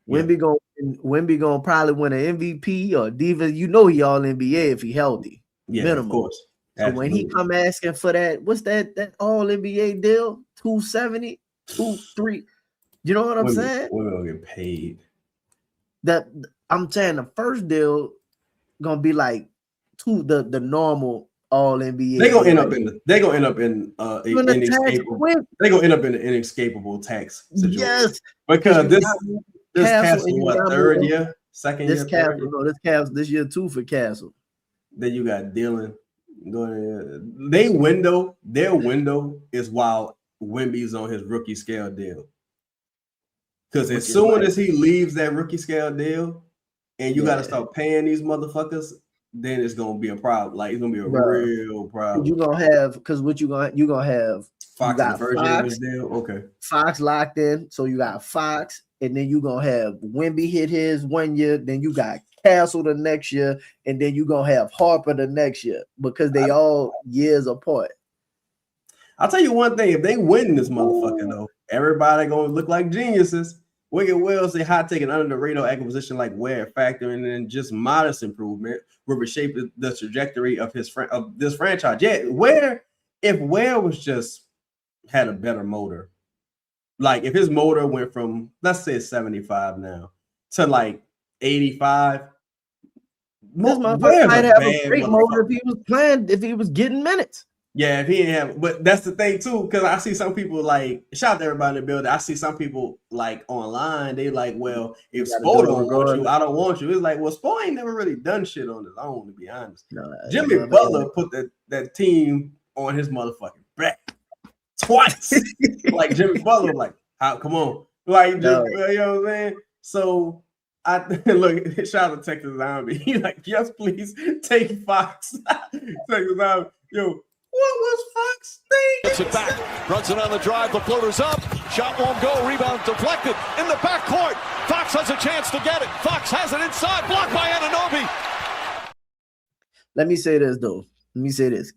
Wimby going probably win an MVP or Diva. He all NBA if he healthy. Yeah, minimum. Of course. So when he come asking for that, what's that all NBA deal? 270, 2-3. You know what I'm saying? We're gonna get paid. That I'm saying the first deal gonna be like the normal all NBA. They're gonna end up in an inescapable tax situation. Yes, because this Castle, second year. This year 2 for Castle. Then you got Dylan going. Their window is while Wemby's on his rookie scale deal. Because as soon as he leaves that rookie scale deal, and you got to start paying these motherfuckers, then it's gonna be a problem. Like it's gonna be a real problem. You gonna have because what you gonna have Fox in the first year of his deal. Okay, Fox locked in, so you got Fox, and then you gonna have Wemby hit his 1 year. Then you got Castle the next year, and then you gonna have Harper the next year because they all years apart. I'll tell you one thing: if they win this motherfucker, though, everybody gonna look like geniuses. Wicked Will say hot take an under the radar acquisition like Ware factoring in just modest improvement will reshape the trajectory of this franchise. Yeah, if Ware was just had a better motor, like if his motor went from let's say 75 now to like 85, this motherfucker might have a great motor if he was playing, if he was getting minutes. Yeah, if he didn't have, but that's the thing too, because I see some people like shout out to everybody in the building. I see some people like online, they like, well, if Spo don't want you, I don't want you. It's like, well, Spo ain't never really done shit on his own, to be honest. No, Jimmy Butler put that team on his motherfucking back twice. Like Jimmy Butler, like, come on, like, you know what I'm saying? So I look, shout out to Texas Zombie. He's like, yes, please take Fox. Texas Zombie, yo. What was Fox thinking? Gets it back, runs it on the drive, the floater's up, shot won't go, rebound deflected in the backcourt. Fox has a chance to get it. Fox has it inside, blocked by Anunoby. Let me say this though.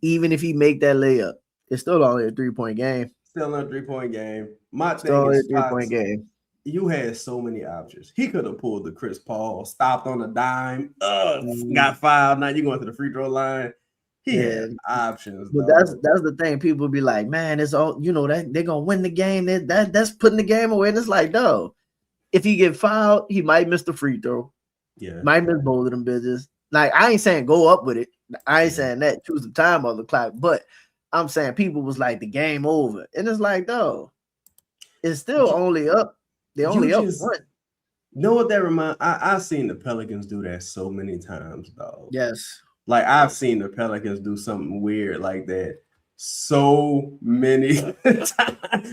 Even if he make that layup, it's still only a 3-point game. Still a 3-point game. My thing is 3-point game. you had so many options. He could have pulled the Chris Paul, stopped on a dime, got fouled. Now you're going to the free throw line. He had options. But that's the thing. People be like, man, it's all that they're gonna win the game. That's putting the game away. And it's like, no. If he get fouled, he might miss the free throw. Yeah, might miss both of them bitches. Like, I ain't saying go up with it. I ain't saying that. Choose the time on the clock. But I'm saying people was like the game over, and it's like, no, it's still only up. They only up one. Know what that reminds? I've seen the Pelicans do that so many times, dog. Yes. Like, I've seen the Pelicans do something weird like that so many times.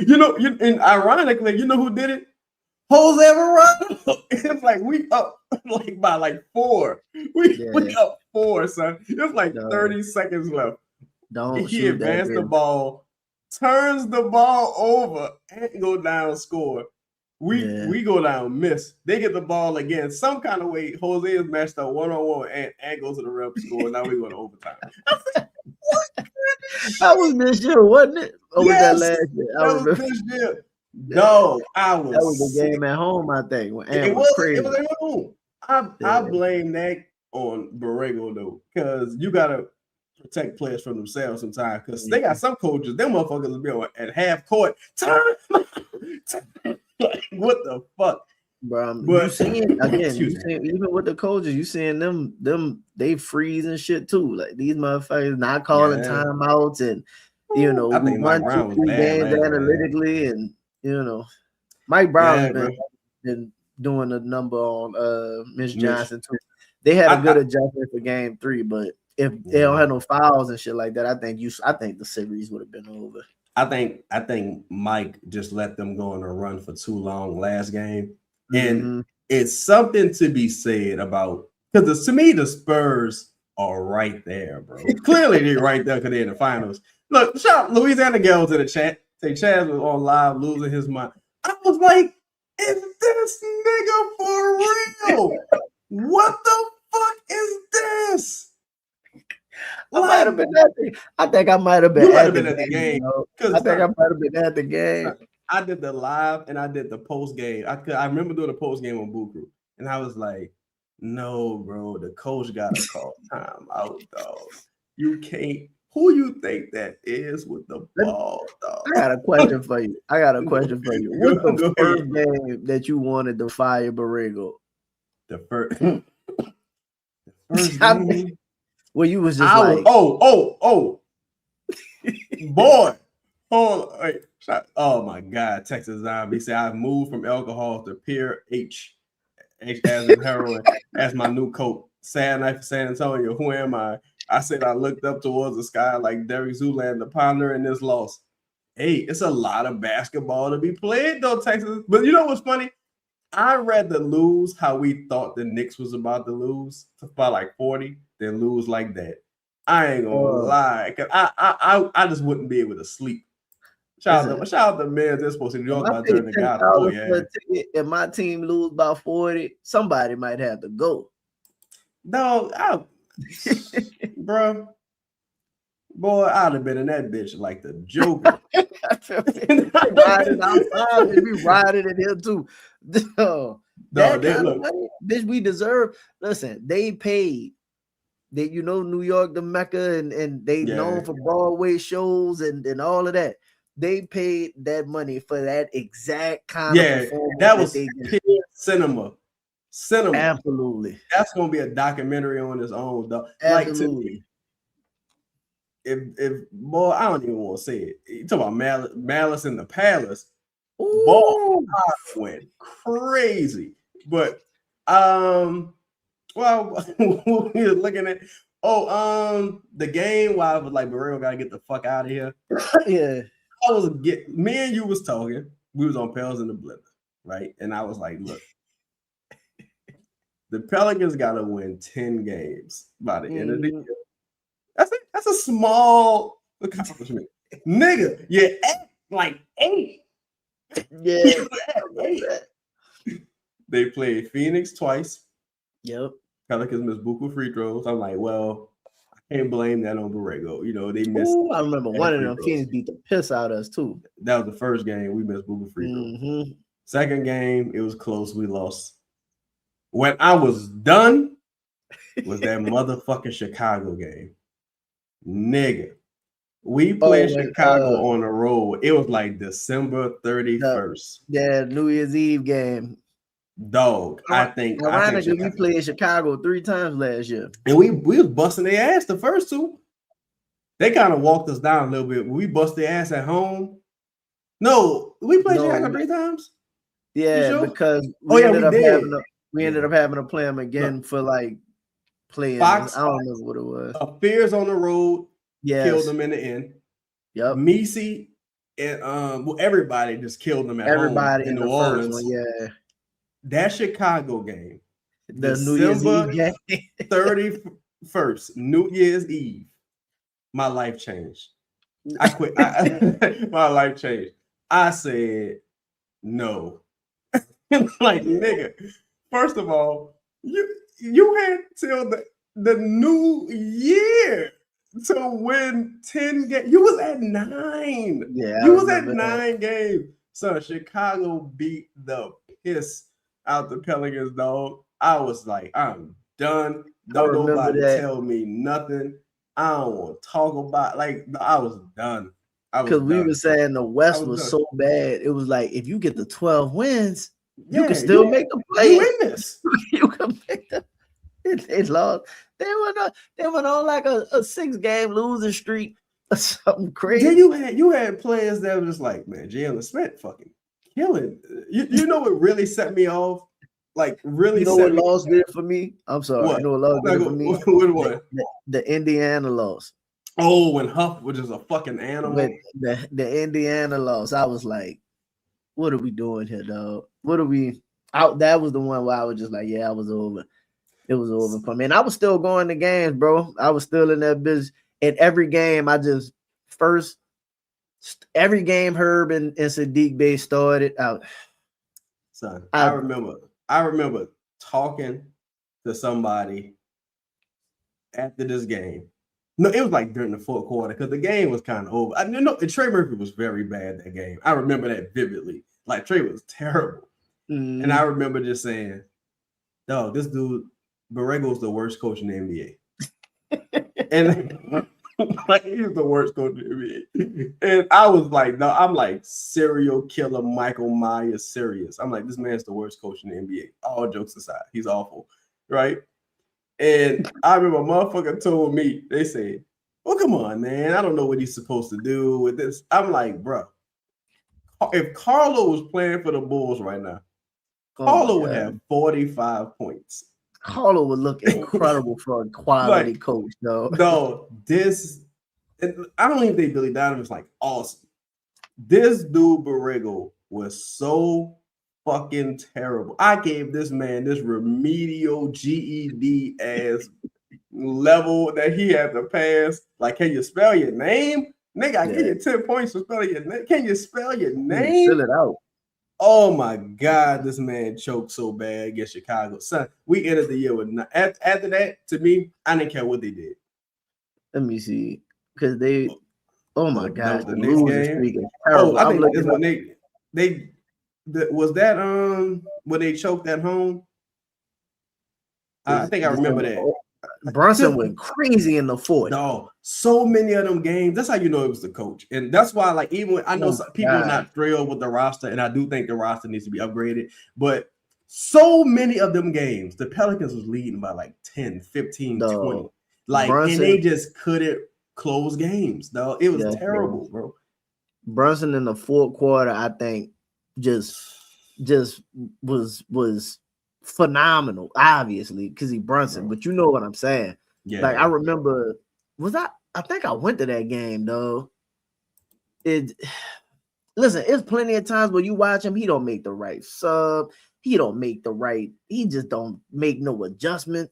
And ironically, you know who did it? Jose Verano. It's like we up like by like 4. We up 4, son. It's like 30 seconds left. He advanced the ball, turns the ball over, and go down, score. We go down, miss. They get the ball again. Some kind of way, Jose is matched up 1-on-1 and goes to the ref score. Now we go to overtime. I was like, what? That was this year, wasn't it? Or was that last year? That was this year. No, that was the game at home, I think. It was at home. I blame that on Borrego though, because you gotta protect players from themselves sometimes. Because they got some coaches, them motherfuckers will be on at half court. Like, what the fuck, bro? But you seeing again? Even with the coaches, you seeing them they freeze and shit too. Like, these motherfuckers not calling timeouts, and we won 2-3 games analytically, and Mike Brown been doing a number on Mitch Johnson too. They had a good adjustment for game 3, but if they don't have no fouls and shit like that, I think the series would have been over. I think Mike just let them go on a run for too long last game. And it's something to be said about, because to me, the Spurs are right there, bro. Clearly, they're right there because they're in the finals. Look, shout out Louisiana Gals in the chat. Say Chaz was on live losing his mind. I was like, is this nigga for real? What the fuck is this? I think I might have been at the game. I think I might have been at the game. I did the live and I did the post game. I remember doing the post game on Boo Crew, and I was like, "No, bro, the coach got to call time out, dog. You can't. Who you think that is with the ball, dog?" I got a question for you. What's the first game that you wanted to fire Borrego? The first game. Well, you was just boy. Oh my God, Texas Zombie said I moved from alcohol to pure H as in heroin as my new coat. Sad night for San Antonio. Who am I? I said I looked up towards the sky like Derek Zoolander, pondering this loss. Hey, it's a lot of basketball to be played though, Texas. But you know what's funny? I'd rather lose how we thought the Knicks was about to lose by like 40 than lose like that. I ain't gonna lie, cause I just wouldn't be able to sleep. Shout out to men that's supposed to New York about turning the guy. Oh yeah. If my team lose by 40, somebody might have to go. No, bro. Boy, I'd have been in that bitch like the Joker. Riding outside, we riding in here too. Bitch, we deserve. Listen, they paid. They, New York, the Mecca, and they known for Broadway shows and all of that. They paid that money for that exact kind of performance. That was cinema. Absolutely. That's gonna be a documentary on its own, though. Absolutely. Like, if boy, I don't even want to say it. You talk about Malice in the Palace. Ooh. Boy, I went crazy. But well, we're looking at the game while I was like, Borrego gotta get the fuck out of here. Yeah. Me and you was talking. We was on PELS in the blender, right? And I was like, look, the Pelicans gotta win 10 games by the end of the year. That's a small accomplishment. Nigga, you act like 8. Yeah. They played Phoenix twice. Yep. Pelicans missed buku free throws. I'm like, well, I can't blame that on Borrego. They missed. Ooh, I remember one of them Phoenix beat the piss out of us too. That was the first game we missed buku free throws. Second game, it was close. We lost. When I was done was that motherfucking Chicago game. Nigga. We played Chicago on the road. It was like December 31st. Yeah, New Year's Eve game. Dog, I think we played Chicago 3 times last year. And we was busting their ass the first 2. They kind of walked us down a little bit. We bust their ass at home. No, we played Chicago 3 times. Yeah, sure? Because we ended up having to play them again for like playing. Fox, I don't remember what it was. Fears on the road. Yes. Killed them in the end. Yep. Messi and everybody just killed them at home in New Orleans. Yeah. That Chicago game, the New Year's Eve game, 31st, New Year's Eve, my life changed. I quit. My life changed. I said no. Like, nigga, first of all, you had till the new year to win 10 games. You was at 9. Yeah, you was at 9 games. So Chicago beat the piss out the Pelicans, dog. I was like, I'm done. Don't nobody tell me nothing. I don't want to talk about. Like, I was done. Because we were saying the West was so bad. It was like, if you get the 12 wins, you can still make the play. You win this. You can make the. They lost. They went on like a 6-game losing streak or something crazy. Then you had players that were just like, man, Jalen Smith fucking killing. You know what really set me off? Like, really, you know what loss did for me? I'm sorry. What? You know what loss did for me? What? The Indiana loss. Oh, when Huff was just a fucking animal. With the Indiana loss, I was like, what are we doing here, dog? What are we out? That was the one where I was just like, yeah, I was over. It was over for me. And I was still going to games, bro. I was still in that business. And every game, every game Herb and Sadiq Bey started out. Son, I remember talking to somebody after this game. No, it was like during the fourth quarter because the game was kind of over. I know Trey Murphy was very bad that game. I remember that vividly. Like, Trey was terrible. And I remember just saying, dog, this dude, Borrego's the worst coach in the NBA. And like, he's the worst coach in the NBA. And I was like, no, I'm like serial killer Michael Myers serious. I'm like, this man's the worst coach in the NBA. All jokes aside, he's awful, right? And I remember a motherfucker told me, they said, well, come on, man. I don't know what he's supposed to do with this. I'm like, bro, if Carlo was playing for the Bulls right now, Carlo would have 45 points. Carlo would look incredible for a quality coach, though. No, I don't even think Billy Donovan's like awesome. This dude Borrego was so fucking terrible. I gave this man this remedial GED ass level that he had to pass. Like, can you spell your name? Nigga, I give you 10 points for spelling your name. Can you spell your name? Fill it out. Oh my God, this man choked so bad against Chicago. Son, we ended the year with after that, to me, I didn't care what they did. Let me see. Because oh my God, the next game. Oh, I think this when was that when they choked at home? I think I remember that. Brunson went crazy in the fourth. No, so many of them games. That's how you know it was the coach, and that's why, like, even when I know some people are not thrilled with the roster, and I do think the roster needs to be upgraded, but so many of them games, the Pelicans was leading by like 10, 15, 20. Like, Brunson, and they just couldn't close games, though. It was terrible, bro. Brunson in the fourth quarter, I think, just was phenomenal, obviously, because he Brunson, but you know what I'm saying. Yeah. Like, I remember, I think I went to that game, though. Listen, it's plenty of times where you watch him, he don't make the right sub, he just don't make no adjustment.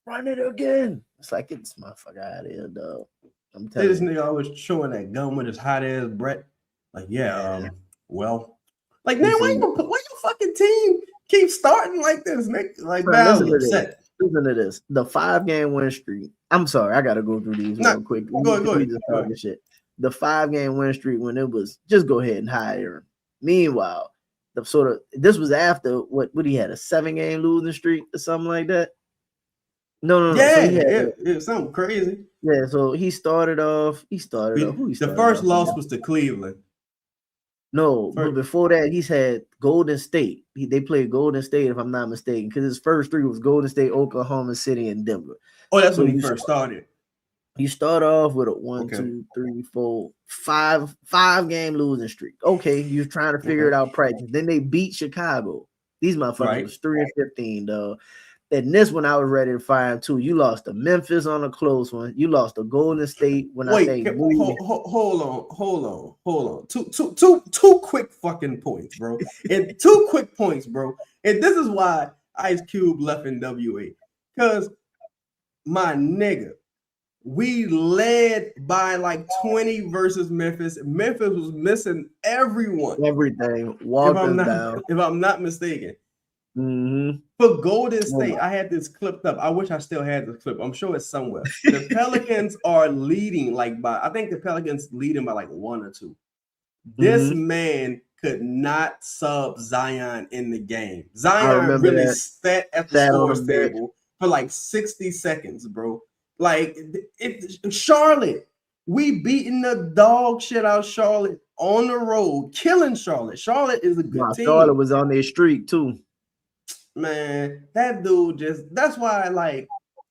Run it again. It's like, get this motherfucker out of here, though. I'm telling you. This nigga always showing that gun with his hot ass Brett. Like, well, like, man, why your fucking team keep starting like this, Nick? Like, listen to this. The 5-game win streak. I'm sorry, I gotta go through these real quick. Go ahead. Shit. The 5-game win streak when it was just go ahead and hire him. Meanwhile, this was after what he had a 7-game losing streak or something like that. No. Yeah, So he had it was something crazy. Yeah, so he started off. The first loss was to Cleveland. No, but before that, he's had Golden State. They played Golden State, if I'm not mistaken, because his first 3 was Golden State, Oklahoma City, and Denver. Oh, that's when he first started. You start off with a 1, 2, 3, 4, 5-game losing streak. Okay, you're trying to figure it out practice. Then they beat Chicago. These motherfuckers was 3-15, dog. And this one, I was ready to fire him too. You lost to Memphis on a close one. You lost to Golden State when Wait, I say hold on. Two quick fucking points, bro. And 2 quick points, bro. And this is why Ice Cube left NWA. Because my nigga, we led by like 20 versus Memphis. Memphis was missing everyone. Everything. If I'm not mistaken. Mm-hmm. For Golden State, I had this clipped up. I wish I still had this clip. I'm sure it's somewhere. The Pelicans are leading I think the Pelicans leading by like 1 or 2. This man could not sub Zion in the game. Zion really sat at the scores table for like 60 seconds, bro. Like Charlotte, we beating the dog shit out Charlotte on the road, killing Charlotte. Charlotte is a good team. Charlotte was on their streak too. Man, that dude that's why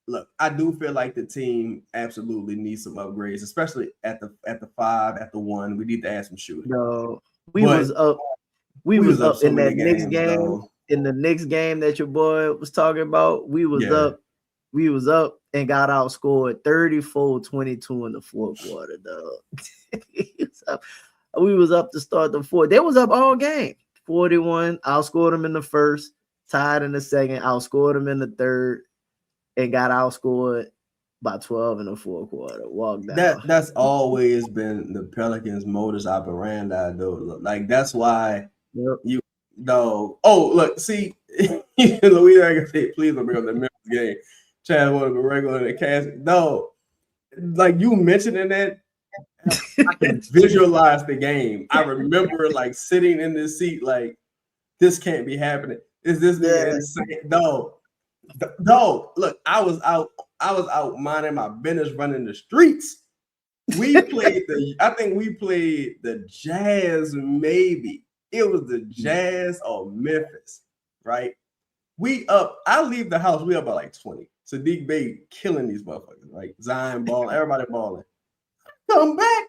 look, I do feel like the team absolutely needs some upgrades, especially at the 5, at the 1. We need to add some shooting. No, we was up so in that games, Knicks game. though. In the Knicks game that your boy was talking about, we was up and got outscored 34-22 in the 4th quarter, dog. We was up to start the 4th. They was up all game. 41, outscored them in the 1st. Tied in the 2nd, outscored them in the 3rd, and got outscored by 12 in the 4th quarter. Walked down. That's always been the Pelicans' modus operandi, though. Like that's why you know. Oh, look, see, Louis, I can say, please don't bring up the Memphis game. Chad wanted to be regular in the cast. No, like you mentioning that, I can visualize the game. I remember like sitting in this seat, like this can't be happening. Is this insane? No. Look, I was out minding my business, running the streets. We played I think we played the Jazz, maybe. It was the Jazz or Memphis, right? I leave the house, we up by like 20. Sadiq Bey killing these motherfuckers, right? Zion balling, everybody balling. Come back.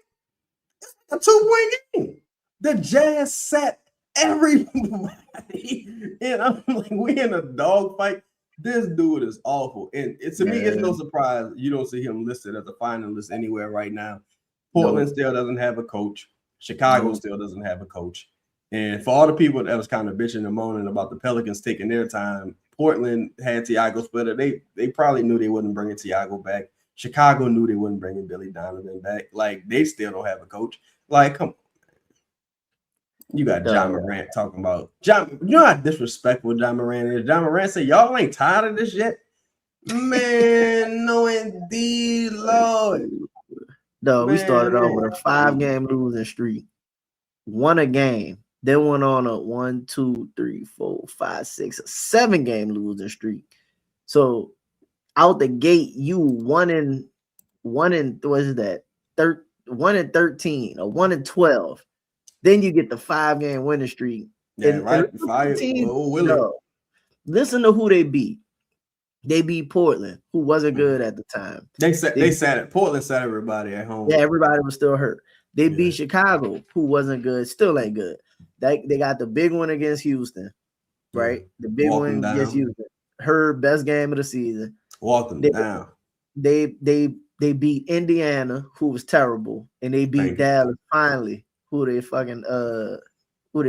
It's a 2-point game. The Jazz sat everybody, and I'm like, we in a dog fight. This dude is awful, and to me, it's no surprise you don't see him listed as a finalist anywhere right now. Portland still doesn't have a coach. Chicago still doesn't have a coach. And for all the people that was kind of bitching and moaning about the Pelicans taking their time, Portland had Tiago Splitter. They probably knew they wouldn't bring Tiago back. Chicago knew they wouldn't bring Billy Donovan back. Like they still don't have a coach. Like, come on. You got John Morant talking about John. You know how disrespectful John Morant is. John Morant said, "Y'all ain't tired of this yet." Man, no, indeed, Lord. No, we started off with a 5-game losing streak, won a game, then went on a 1, 2, 3, 4, 5, 6, a 7-game losing streak. So out the gate, you 1 in what is that? 1 in 13 or 1 in 12. Then you get the 5-game winning streak. Yeah, right. Listen to who they beat. They beat Portland, who wasn't good at the time. Portland sat everybody at home. Yeah, everybody was still hurt. They beat Chicago, who wasn't good, still ain't good. They got the big one against Houston, right? The big one against Houston. Her best game of the season. Walked them down. They beat Indiana, who was terrible, and they beat Dallas finally, who they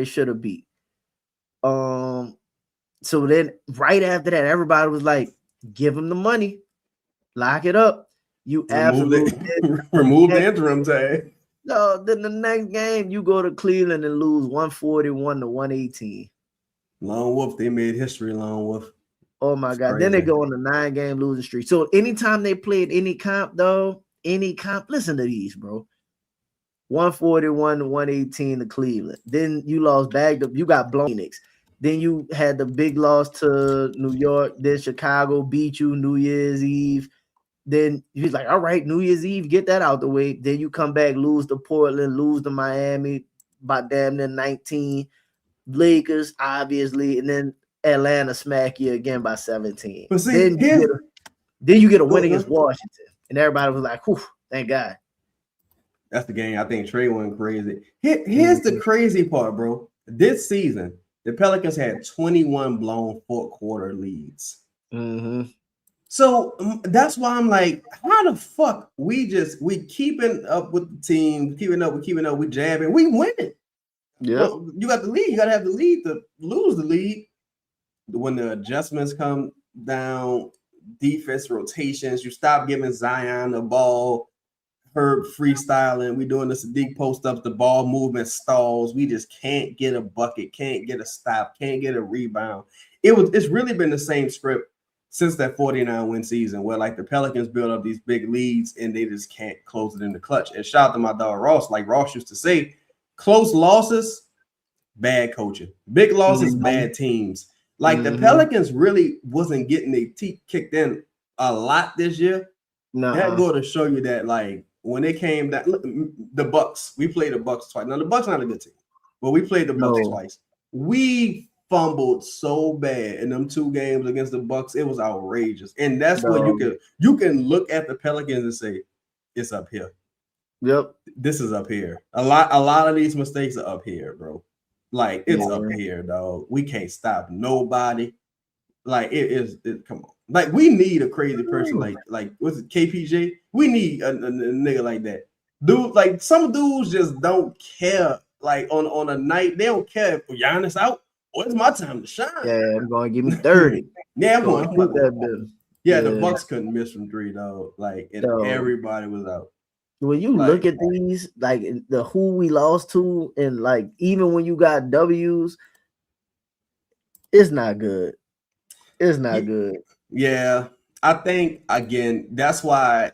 should have beat. So then right after that, everybody was like, give them the money, lock it up. You absolutely remove the interim tag. No, then the next game you go to Cleveland and lose 141-118. Lone Wolf, they made history, Lone Wolf. Oh my God. Then they go on a 9-game losing streak. So anytime they played any comp, listen to these, bro. 141 to 118 to Cleveland. Then you lost back up. You got blown Phoenix. Then you had the big loss to New York. Then Chicago beat you New Year's Eve. Then you're like, all right, New Year's Eve, get that out the way. Then you come back, lose to Portland, lose to Miami by damn near 19. Lakers, obviously, and then Atlanta smack you again by 17. But see, then you get a win against Washington, and everybody was like, whew, thank God. That's the game. I think Trey went crazy. Here's the crazy part, bro. This season, the Pelicans had 21 blown fourth quarter leads. Mm-hmm. So that's why I'm like, how the fuck we keeping up with the team, keeping up, we jabbing, we winning. Yeah, well, you got the lead. You got to have the lead to lose the lead. When the adjustments come down, defense rotations, you stop giving Zion the ball. Herb freestyling. We doing the Sadiq post ups. The ball movement stalls. We just can't get a bucket. Can't get a stop. Can't get a rebound. It's really been the same script since that 49 win season, where like the Pelicans build up these big leads and they just can't close it in the clutch. And shout out to my dog Ross. Like Ross used to say, close losses, bad coaching. Big losses, bad teams. Like the Pelicans really wasn't getting their teeth kicked in a lot this year. That go to show you that like when it came down, look, the Bucks, we played the Bucks twice. Now the Bucks not a good team, but we played the Bucks twice. We fumbled so bad in them 2 games against the Bucks. It was outrageous. And that's what you can look at the Pelicans and say, it's up here. Yep. This is up here. A lot of these mistakes are up here, bro. Like it's up here, dog. We can't stop nobody. Like come on. Like we need a crazy person like what's it, KPJ? We need a nigga like that. Dude, like some dudes just don't care. Like on a night, they don't care if Giannis out or it's my time to shine. Yeah, I'm going to give me 30. Yeah, I'm going to put that bill. Yeah, the Bucks couldn't miss from 3, dog. Like and everybody was out. When you look at these, like the who we lost to, and like even when you got W's, it's not good. It's not good. Yeah, I think again that's why,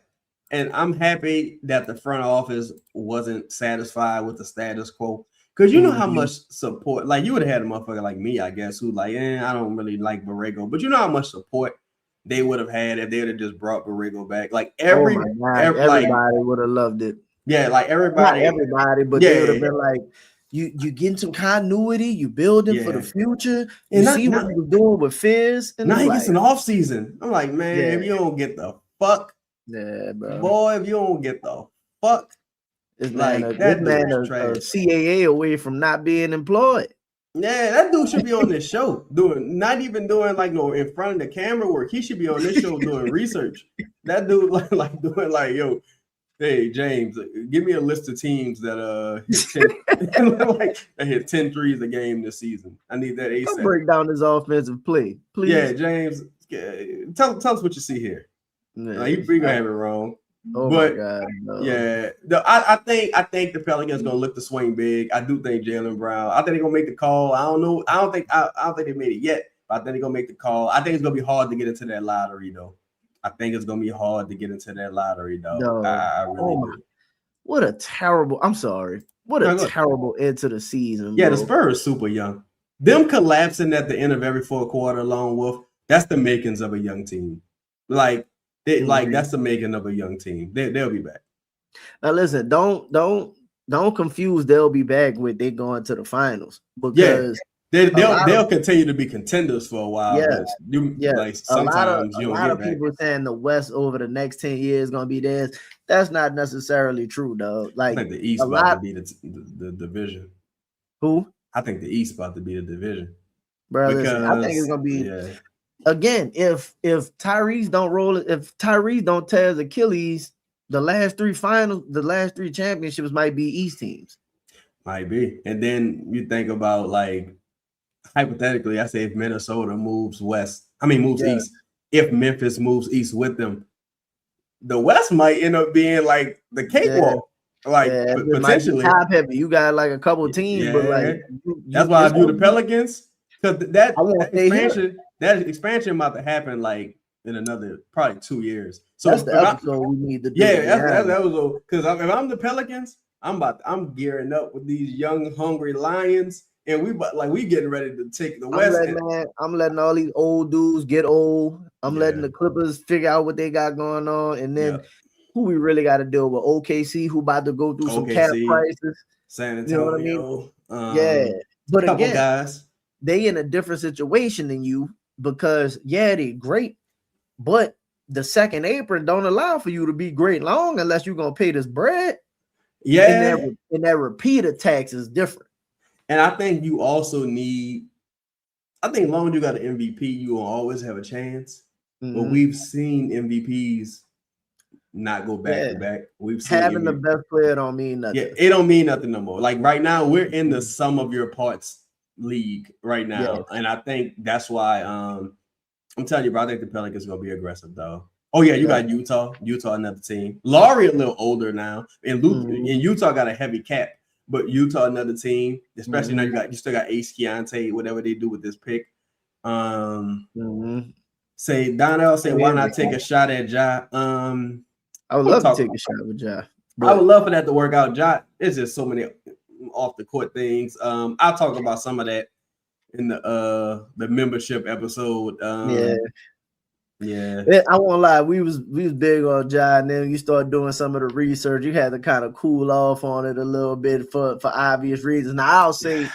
and I'm happy that the front office wasn't satisfied with the status quo because you know how much support, like you would have had a motherfucker like me, I guess, who like, I don't really like Borrego, but you know how much support they would have had if they would have just brought Borrego back. Like everybody would have loved it. Yeah, like everybody, but they would have been like, you getting some continuity, you building for the future. You see what you were doing with Fizz. And now he gets an offseason. I'm like, man, if you don't get the fuck, bro. Boy, if you don't get the fuck, it's like that man a CAA away from not being employed. Yeah, that dude should be on this show not even doing like in front of the camera work. He should be on this show doing research. That dude like doing like, yo, hey James, give me a list of teams that hit 10 threes a game this season. I need that ASAP. I'll break down this offensive play, please. Yeah, James, tell us what you see here. Yeah, you gonna have it wrong. Oh my God! No. Yeah, I think the Pelicans gonna look to swing big. I do think Jaylen Brown. I think they're gonna make the call. I don't know. I don't think they made it yet. But I think they're gonna make the call. I think it's gonna be hard to get into that lottery though. I No. I really do. What a terrible! I'm sorry. What a terrible end to the season. Yeah, bro. the Spurs super young. Them collapsing at the end of every 4th quarter along with that's the makings of a young team. Like. That's the making of a young team. They'll be back. Now listen, don't confuse they'll be back with they going to the finals because they'll continue to be contenders for a while. Sometimes a lot of people saying the West over the next 10 years is gonna be theirs. That's not necessarily true, though. Like I think the East about to be the division. Who? I think the East about to be the division. Bro, listen, I think it's gonna be again, if Tyrese don't tear his Achilles, the last 3 championships might be East teams. Might be. And then you think about like hypothetically, I say if Minnesota moves east, if Memphis moves east with them, the West might end up being like the cakewalk. Potentially top heavy. You got like a couple teams, but like that's why I view the Pelicans. Because that expansion about to happen like in another probably 2 years. So that's the episode we need to do. Yeah, that was because if I'm the Pelicans, I'm gearing up with these young, hungry Lions, and we getting ready to take the West. I'm letting all these old dudes get old. I'm Yeah. letting the Clippers figure out what they got going on, and then who we really got to deal with? OKC, who about to go through some cap prices. San Antonio. You know what I mean? Yeah, but couple again, guys, they in a different situation than you because they great, but the second apron don't allow for you to be great long unless you're gonna pay this bread. Yeah, and that repeater tax is different. And I think you also need. I think as long as you got an MVP, you will always have a chance. Mm-hmm. But we've seen MVPs not go back to back. We've seen having the best player don't mean nothing. Yeah, it don't mean nothing no more. Like right now, we're in the sum of your parts league right now, and I think that's why. I'm telling you, bro. I think the Pelicans are gonna be aggressive, though. Oh yeah, you got Utah, another team. Laurie a little older now, and Utah got a heavy cap, but Utah another team. Especially now you still got Ace Keontae, whatever they do with this pick. Say Donnell, why not take a shot at Ja? I would love to take a shot with Ja. I would love for that to work out. Ja, it's just so many off the court things. I'll talk about some of that in the membership episode. Yeah. I won't lie, we was big on Ja, and then you start doing some of the research. You had to kind of cool off on it a little bit for obvious reasons. Now I'll say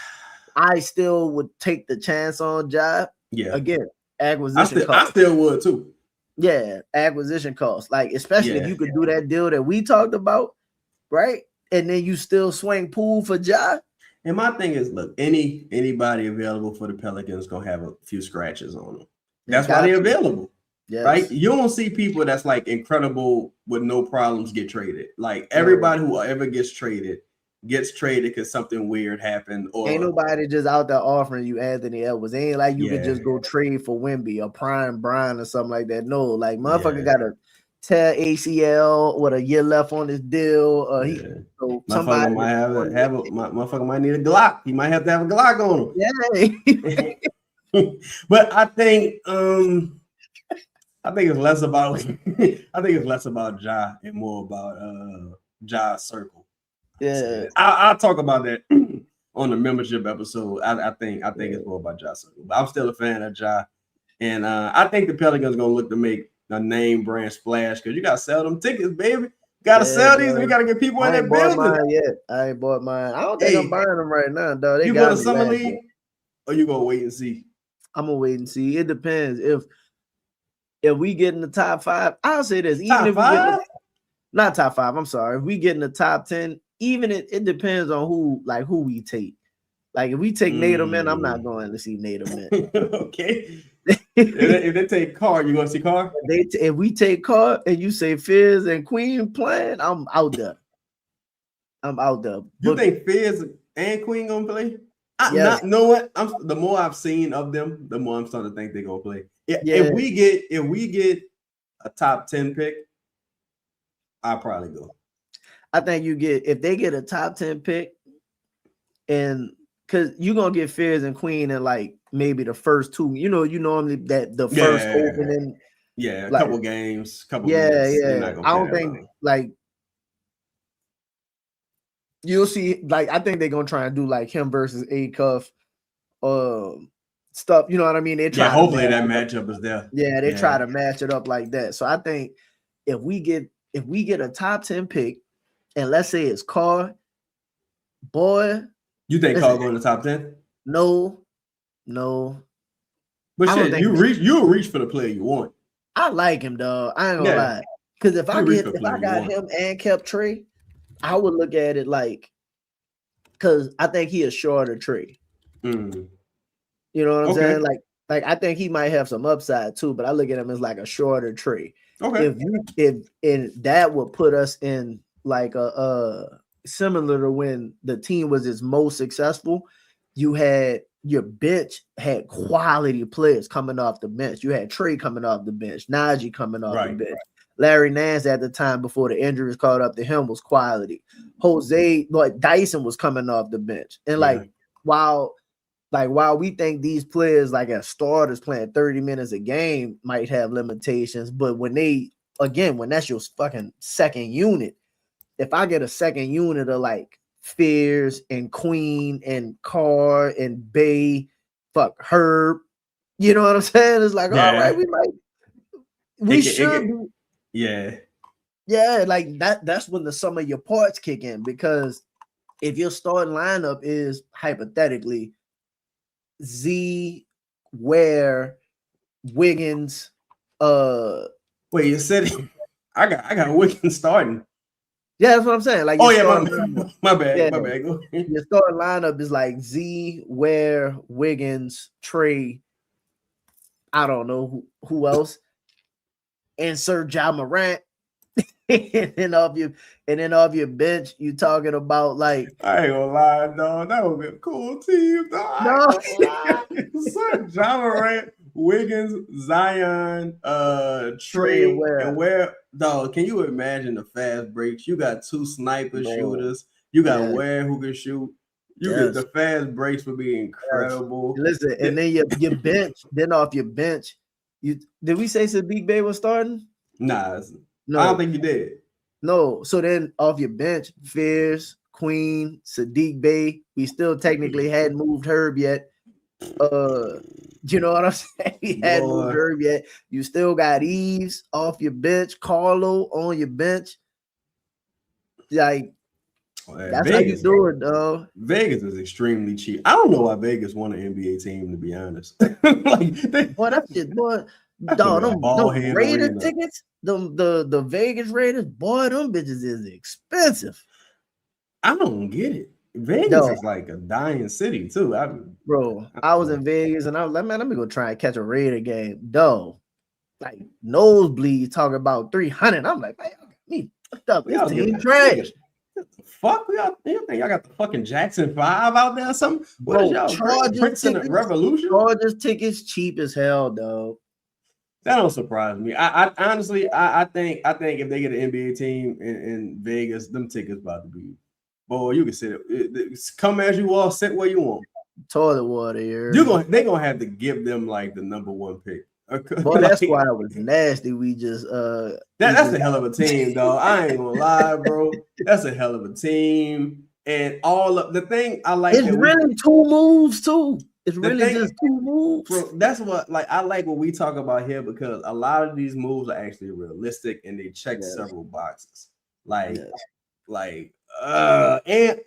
I still would take the chance on Ja. Yeah. Again, acquisition cost. I still would too. Yeah, acquisition costs. Like, especially if you could do that deal that we talked about, right? And then you still swing pool for Ja. And my thing is, look, anybody available for the Pelicans gonna have a few scratches on them. That's why they're available. Yes. Right? You don't see people that's like incredible with no problems get traded. Like everybody who ever gets traded because something weird happened. Or ain't nobody just out there offering you Anthony Edwards. It ain't like you could just go trade for Wimby or Prime Brian or something like that. No, like motherfucker got to tear ACL with a year left on his deal. Somebody motherfucker might need a Glock. He might have to have a Glock on him. Yeah. But I think it's less about Ja and more about Ja's circle. Yeah, I'll talk about that on the membership episode. I think it's more about Ja's circle, but I'm still a fan of Ja, and I think the Pelicans gonna look to make a name brand splash because you gotta sell them tickets, baby. Gotta sell these. We gotta get people in that building. I ain't bought mine. I don't think I'm buying them right now, though. You go to summer league, or you gonna wait and see? I'm gonna wait and see. It depends. If we get in the top 5, I'll say this. Even if we get not top 5, I'm sorry. If we get in the top 10, even it depends on who we take. Like if we take Nato Man, I'm not going to see Nato Man. Okay. if they take Carr, you gonna see Carr? If we take Carr and you say Fizz and Queen playing, I'm out there. You think Fizz and Queen gonna play? Know what? The more I've seen of them, the more I'm starting to think they're gonna play. If we get a top 10 pick, I'll probably go. I think if they get a top 10 pick, and because you're gonna get Fizz and Queen in like maybe the first 2. You normally that the first opening. Yeah, a couple games, minutes. Yeah. I don't think like you'll see. Like I think they're gonna try and do like him versus A-Cuff, stuff. You know what I mean? They try. Hopefully that matchup is there. Yeah, they try to match it up like that. So I think if we get a top 10 pick, and let's say it's Carr, boy. You think Carr going to the top 10? No. But shit, you'll reach for the player you want. I like him, dog. I ain't gonna lie. Because if I got him and kept Trey, I would look at it like, because I think he is shorter Trey. Mm. You know what I'm saying? Like I think he might have some upside too, but I look at him as like a shorter Trey. Okay. If that would put us in like a similar to when the team was its most successful, you had your bench had quality players coming off the bench. You had Trey coming off the bench, Najee coming off the bench. Larry Nance at the time before the injuries caught up to him was quality. Dyson was coming off the bench. And while we think these players like as starters playing 30 minutes a game might have limitations, but when that's your fucking second unit, if I get a second unit of like Fears and Queen and Carr and Bay, fuck Herb, you know what I'm saying? It's like, all right, we should be. Yeah. Yeah, like that's when the sum of your parts kick in, because if your starting lineup is hypothetically Z, Ware, Wiggins, wait, you said I got Wiggins starting. Yeah, that's what I'm saying. Like, my bad. Yeah. My bad. Go ahead. Your starting lineup is like Z, Ware, Wiggins, Trey. I don't know who else. Insert Ja Morant. and then off your bench, you talking about like, I ain't gonna lie, dog. That would be a cool team, dog. no, Son, Ja Morant, Wiggins, Zion, Trey, and Ware. Dog, can you imagine the fast breaks? You got two sniper shooters. You got Ware who can shoot. Get the fast breaks would be incredible. Listen, and then your bench. Then off your bench, did we say Sadiq Bey was starting? Nah, no, I don't think you did. No, so then off your bench, Fears, Queen, Sadiq Bey. We still technically hadn't moved Herb yet. You know what I'm saying? We hadn't moved Herb yet. You still got Eves off your bench, Carlo on your bench. Like, that's Vegas, how you do it, dog. Vegas is extremely cheap. I don't know why Vegas won an NBA team, to be honest. That's it, boy. Dog, them Raiders tickets, the Vegas Raiders, boy, them bitches is expensive. I don't get it. Vegas is like a dying city too. I was in Vegas and I was like, man, let me go try and catch a Raider game. Dog, like nosebleed talking about 300. I'm like, man, me fucked up. This team trash. Fuck, you think y'all got the fucking Jackson 5 out there or something? What is y'all? Prince in the Revolution? Chargers tickets cheap as hell, dog. That don't surprise me. I honestly, I think if they get an NBA team in Vegas, them tickets about to be, boy, you can sit it. Come as you are, sit where you want. Toilet water here. They gonna have to give them like the number one pick. Boy, that's why it was nasty. We just that's a hell of a team, dog. I ain't gonna lie, bro. That's a hell of a team, and all of the thing I like. It's really two moves too. It's really just two moves. Bro, that's what I like what we talk about here, because a lot of these moves are actually realistic and they check several boxes. And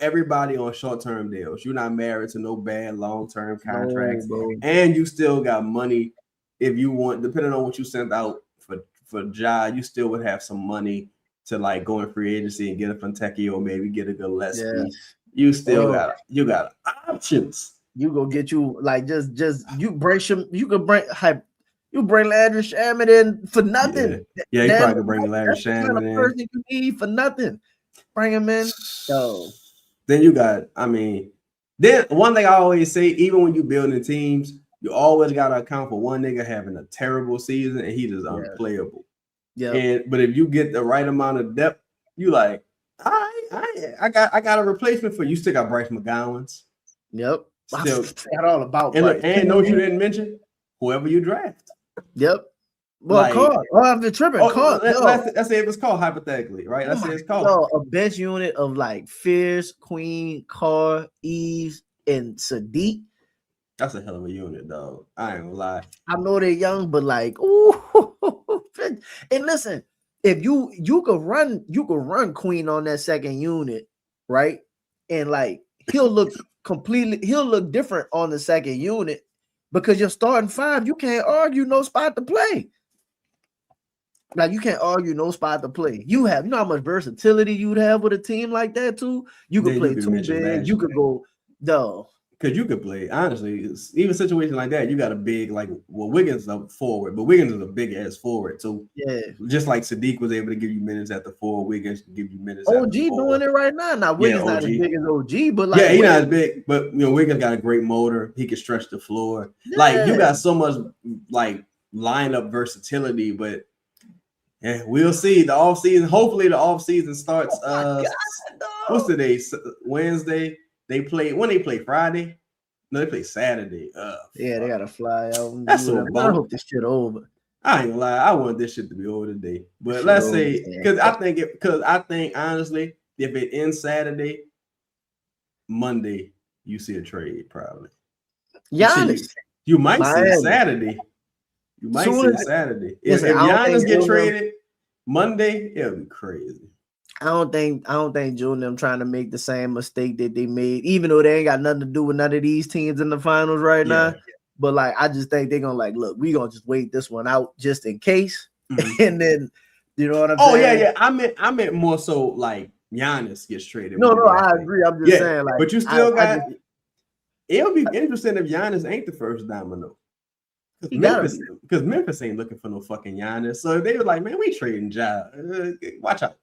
everybody on short-term deals. You're not married to no bad long-term contracts, and you still got money if you want, depending on what you sent out for Ja, you still would have some money to like go in free agency and get a Fontecchio or maybe get a Gillespie. You still got options. You go get you like just you bring some. You could bring you bring Landry Shamet in for nothing. Yeah, you probably could bring Landry Shamet in. Person you need for nothing. Bring him in. So then you got. Then one thing I always say, even when you building teams, you always gotta account for one nigga having a terrible season and he just unplayable. Yeah. But if you get the right amount of depth, you like, I got a replacement for you. Still got Bryce McGowan's. Yep. Still got all about and know what you didn't mention? Whoever you draft. Yep. Well, Carl. I'm tripping. Carl. Let's say it was called hypothetically, right? Let's say it's called a bench unit of like Fierce, Queen, Carr, Eves, and Sadiq. That's a hell of a unit, dog. I ain't gonna lie. I know they're young, but like, ooh. And listen, if you could run Queen on that second unit, right? And like he'll look different on the second unit because you're starting five. You can't argue no spot to play. Like you can't argue no spot to play. You know how much versatility you'd have with a team like that too. You could play two big. You could go because you could play, honestly, even situations like that, you got a big, like, well, Wiggins is a forward, but Wiggins is a big ass forward. So, just like Sadiq was able to give you minutes at the 4, Wiggins can give you minutes. OG doing it right now. Now, Wiggins not as big as OG, but like, he's not as big, but Wiggins got a great motor. He can stretch the floor. Yeah. Like, you got so much, like, lineup versatility, but we'll see. The offseason, hopefully, the offseason starts. What's the day? Wednesday. They play Friday. No, they play Saturday. They gotta fly out. That's so I hope this shit over. I ain't gonna lie. I want this shit to be over today. But let's say because I think honestly, if it ends Saturday, Monday, you see a trade probably. Giannis. You might see Miami. it Saturday. You might see it Saturday. If Giannis get traded Monday, it'll be crazy. I don't think June them trying to make the same mistake that they made, even though they ain't got nothing to do with none of these teams in the finals right now. But like, I just think they're gonna look, we gonna just wait this one out just in case, and then you know what I'm saying? Yeah. I meant more so like Giannis gets traded. No, I agree. I'm just saying, like, but you still it'll be interesting if Giannis ain't the first domino. Because Memphis ain't looking for no fucking Giannis. So they were like, man, we trading Ja. Watch out.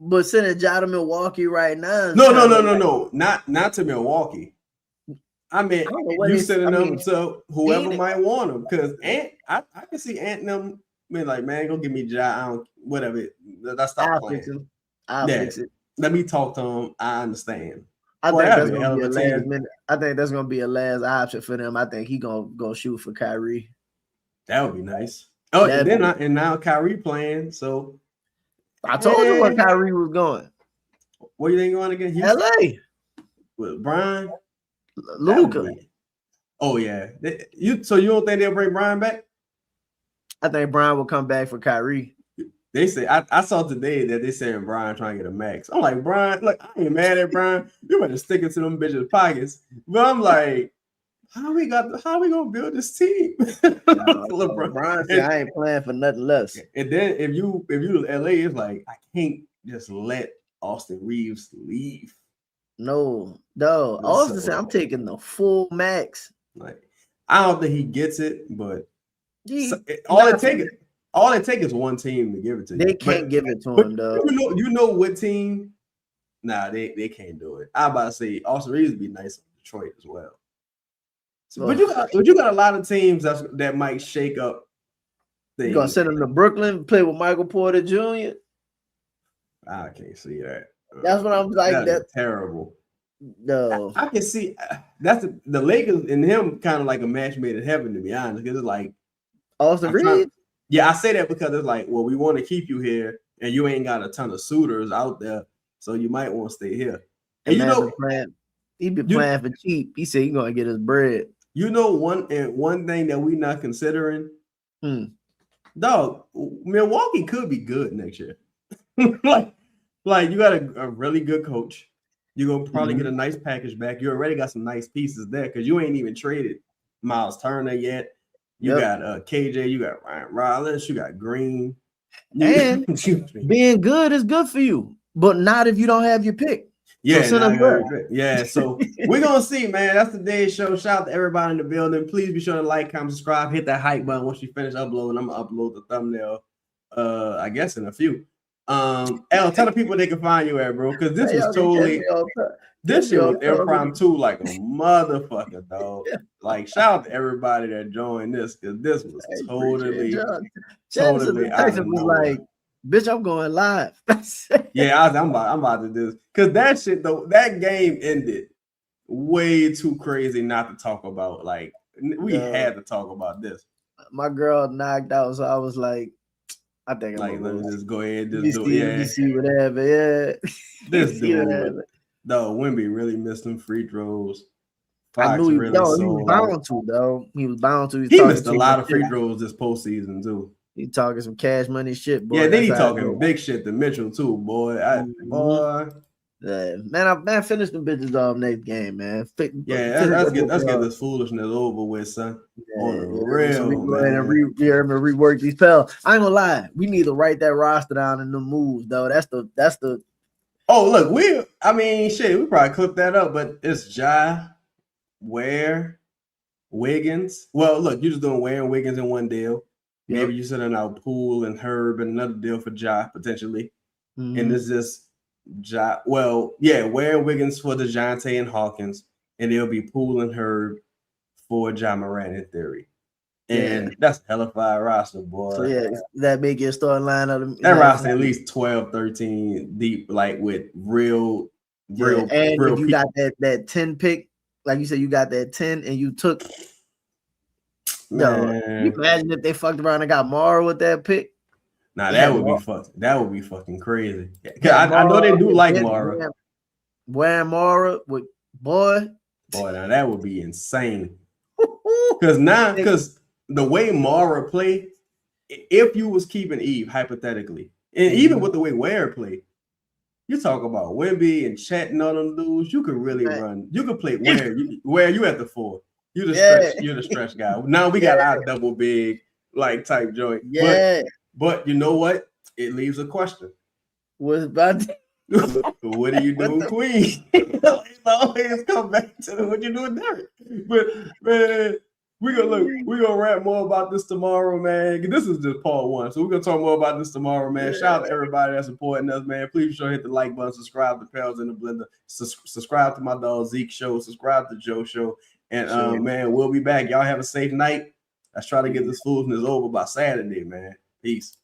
But sending Ja to Milwaukee right now. No. Not to Milwaukee. I mean, you sending them to whoever might want them. Because I can see Ant and them being like, man, go give me Ja. I don't, whatever. Let's stop playing. I'll fix it. Let me talk to him. I understand. I think that's gonna be a last minute. I think that's gonna be a last option for them. I think he gonna go shoot for Kyrie. That would be nice. Oh, and now Kyrie playing. So I told you where Kyrie was going. Where you think going again? Houston? LA with Brian, Luka. Oh yeah. So you don't think they'll bring Brian back? I think Brian will come back for Kyrie. They say I saw today that they saying Brian trying to get a max. I'm like, Brian, look, I ain't mad at Brian. You better stick it to them bitches' pockets. But I'm like, how we gonna build this team? Brian said, I ain't playing for nothing less. And then if you LA, it's like I can't just let Austin Reeves leave. No. Austin said, I'm taking the full max. Like, I don't think he gets it, but all it takes is one team to give it to you. They can't give it to him, though. You know what team? Nah, they can't do it. I about to say Austin Reeves would be nice in Detroit as well. So, but you got a lot of teams that might shake up things. You gonna send him to Brooklyn, play with Michael Porter Jr.? I can't see that. That's what I'm like. That's terrible. No, I can see that's the Lakers and him kind of like a match made in heaven, to be honest. Because it's like Austin Reeves. Yeah, I say that because it's like, well, we want to keep you here, and you ain't got a ton of suitors out there, so you might want to stay here. And you know, he be playing for cheap. He said he's gonna get his bread. You know, one thing that we not considering, dog, Milwaukee could be good next year. like you got a really good coach. You're gonna probably get a nice package back. You already got some nice pieces there because you ain't even traded Miles Turner yet. You got KJ, you got Ryan Rollins, you got Green. And being good is good for you, but not if you don't have your pick. Yeah, so we're gonna see, man. That's today's show. Shout out to everybody in the building. Please be sure to like, comment, subscribe, hit that hype button. Once you finish uploading, I'm gonna upload the thumbnail. I guess in a few. Tell the people they can find you at, bro, because this was totally this shit was impromptu like a motherfucker, dog. Like, shout out to everybody that joined this, because this was totally was like, bitch, I'm going live. Yeah, I'm about to do this because that shit though, that game ended way too crazy not to talk about. Like, we had to talk about this. My girl knocked out, so I was like, I think I'm let me just go ahead and just do it. You see whatever, yeah. This dude, though, Wimby really missed them free throws. I knew he was bound to, though. He was bound to. He missed a lot of free throws this postseason too. He talking some cash money shit, boy. Yeah, then he talking big shit to Mitchell too, boy. Man, I finished the bitches off next game, man. Let's get this foolishness over with, son. On the real, so we go ahead and rework these PELS. I ain't gonna lie, we need to write that roster down in the moves, though. That's the. Oh, look, we probably clip that up, but it's Ja, Ware, Wiggins. Well, look, you're just doing Ware and Wiggins in one deal. Yep. Maybe you're sending out Poole and Herb and another deal for Ja potentially, and it's just. Ware and Wiggins for DeJounte and Hawkins, and it'll be Poole and Herb for Ja Morant in theory. And that's hella fire roster, boy. So that make your starting lineup. That roster at least 12, 13 deep, like with real. And if you got that 10 pick, like you said, you got that 10 and you took. You imagine if they fucked around and got Mara with that pick. Now Yeah, that would be Mara. fucking. That would be fucking crazy. Yeah, I know they do Mara, like yeah, Mara. wearing Mara with boy. Boy, now that would be insane. Because the way Mara play, if you was keeping Eve hypothetically, and even with the way Ware play, you talk about Wimby and Chet and all them dudes, you could really run. You could play Ware you at the 4. You're the stretch guy. Now we got our double big like type joint. Yeah. But you know what? It leaves a question. Was about to, what are you doing, Queen? It always come back to what you doing, Derek. But man, we're gonna rap more about this tomorrow, man. This is just part 1. So we're gonna talk more about this tomorrow, man. Shout out to everybody that's supporting us, man. Please be sure to hit the like button, subscribe to PELS in the Blender, subscribe to my dog Zeke show, subscribe to Joe show. And man, we'll be back. Y'all have a safe night. Let's try to get this foolishness over by Saturday, man. Peace.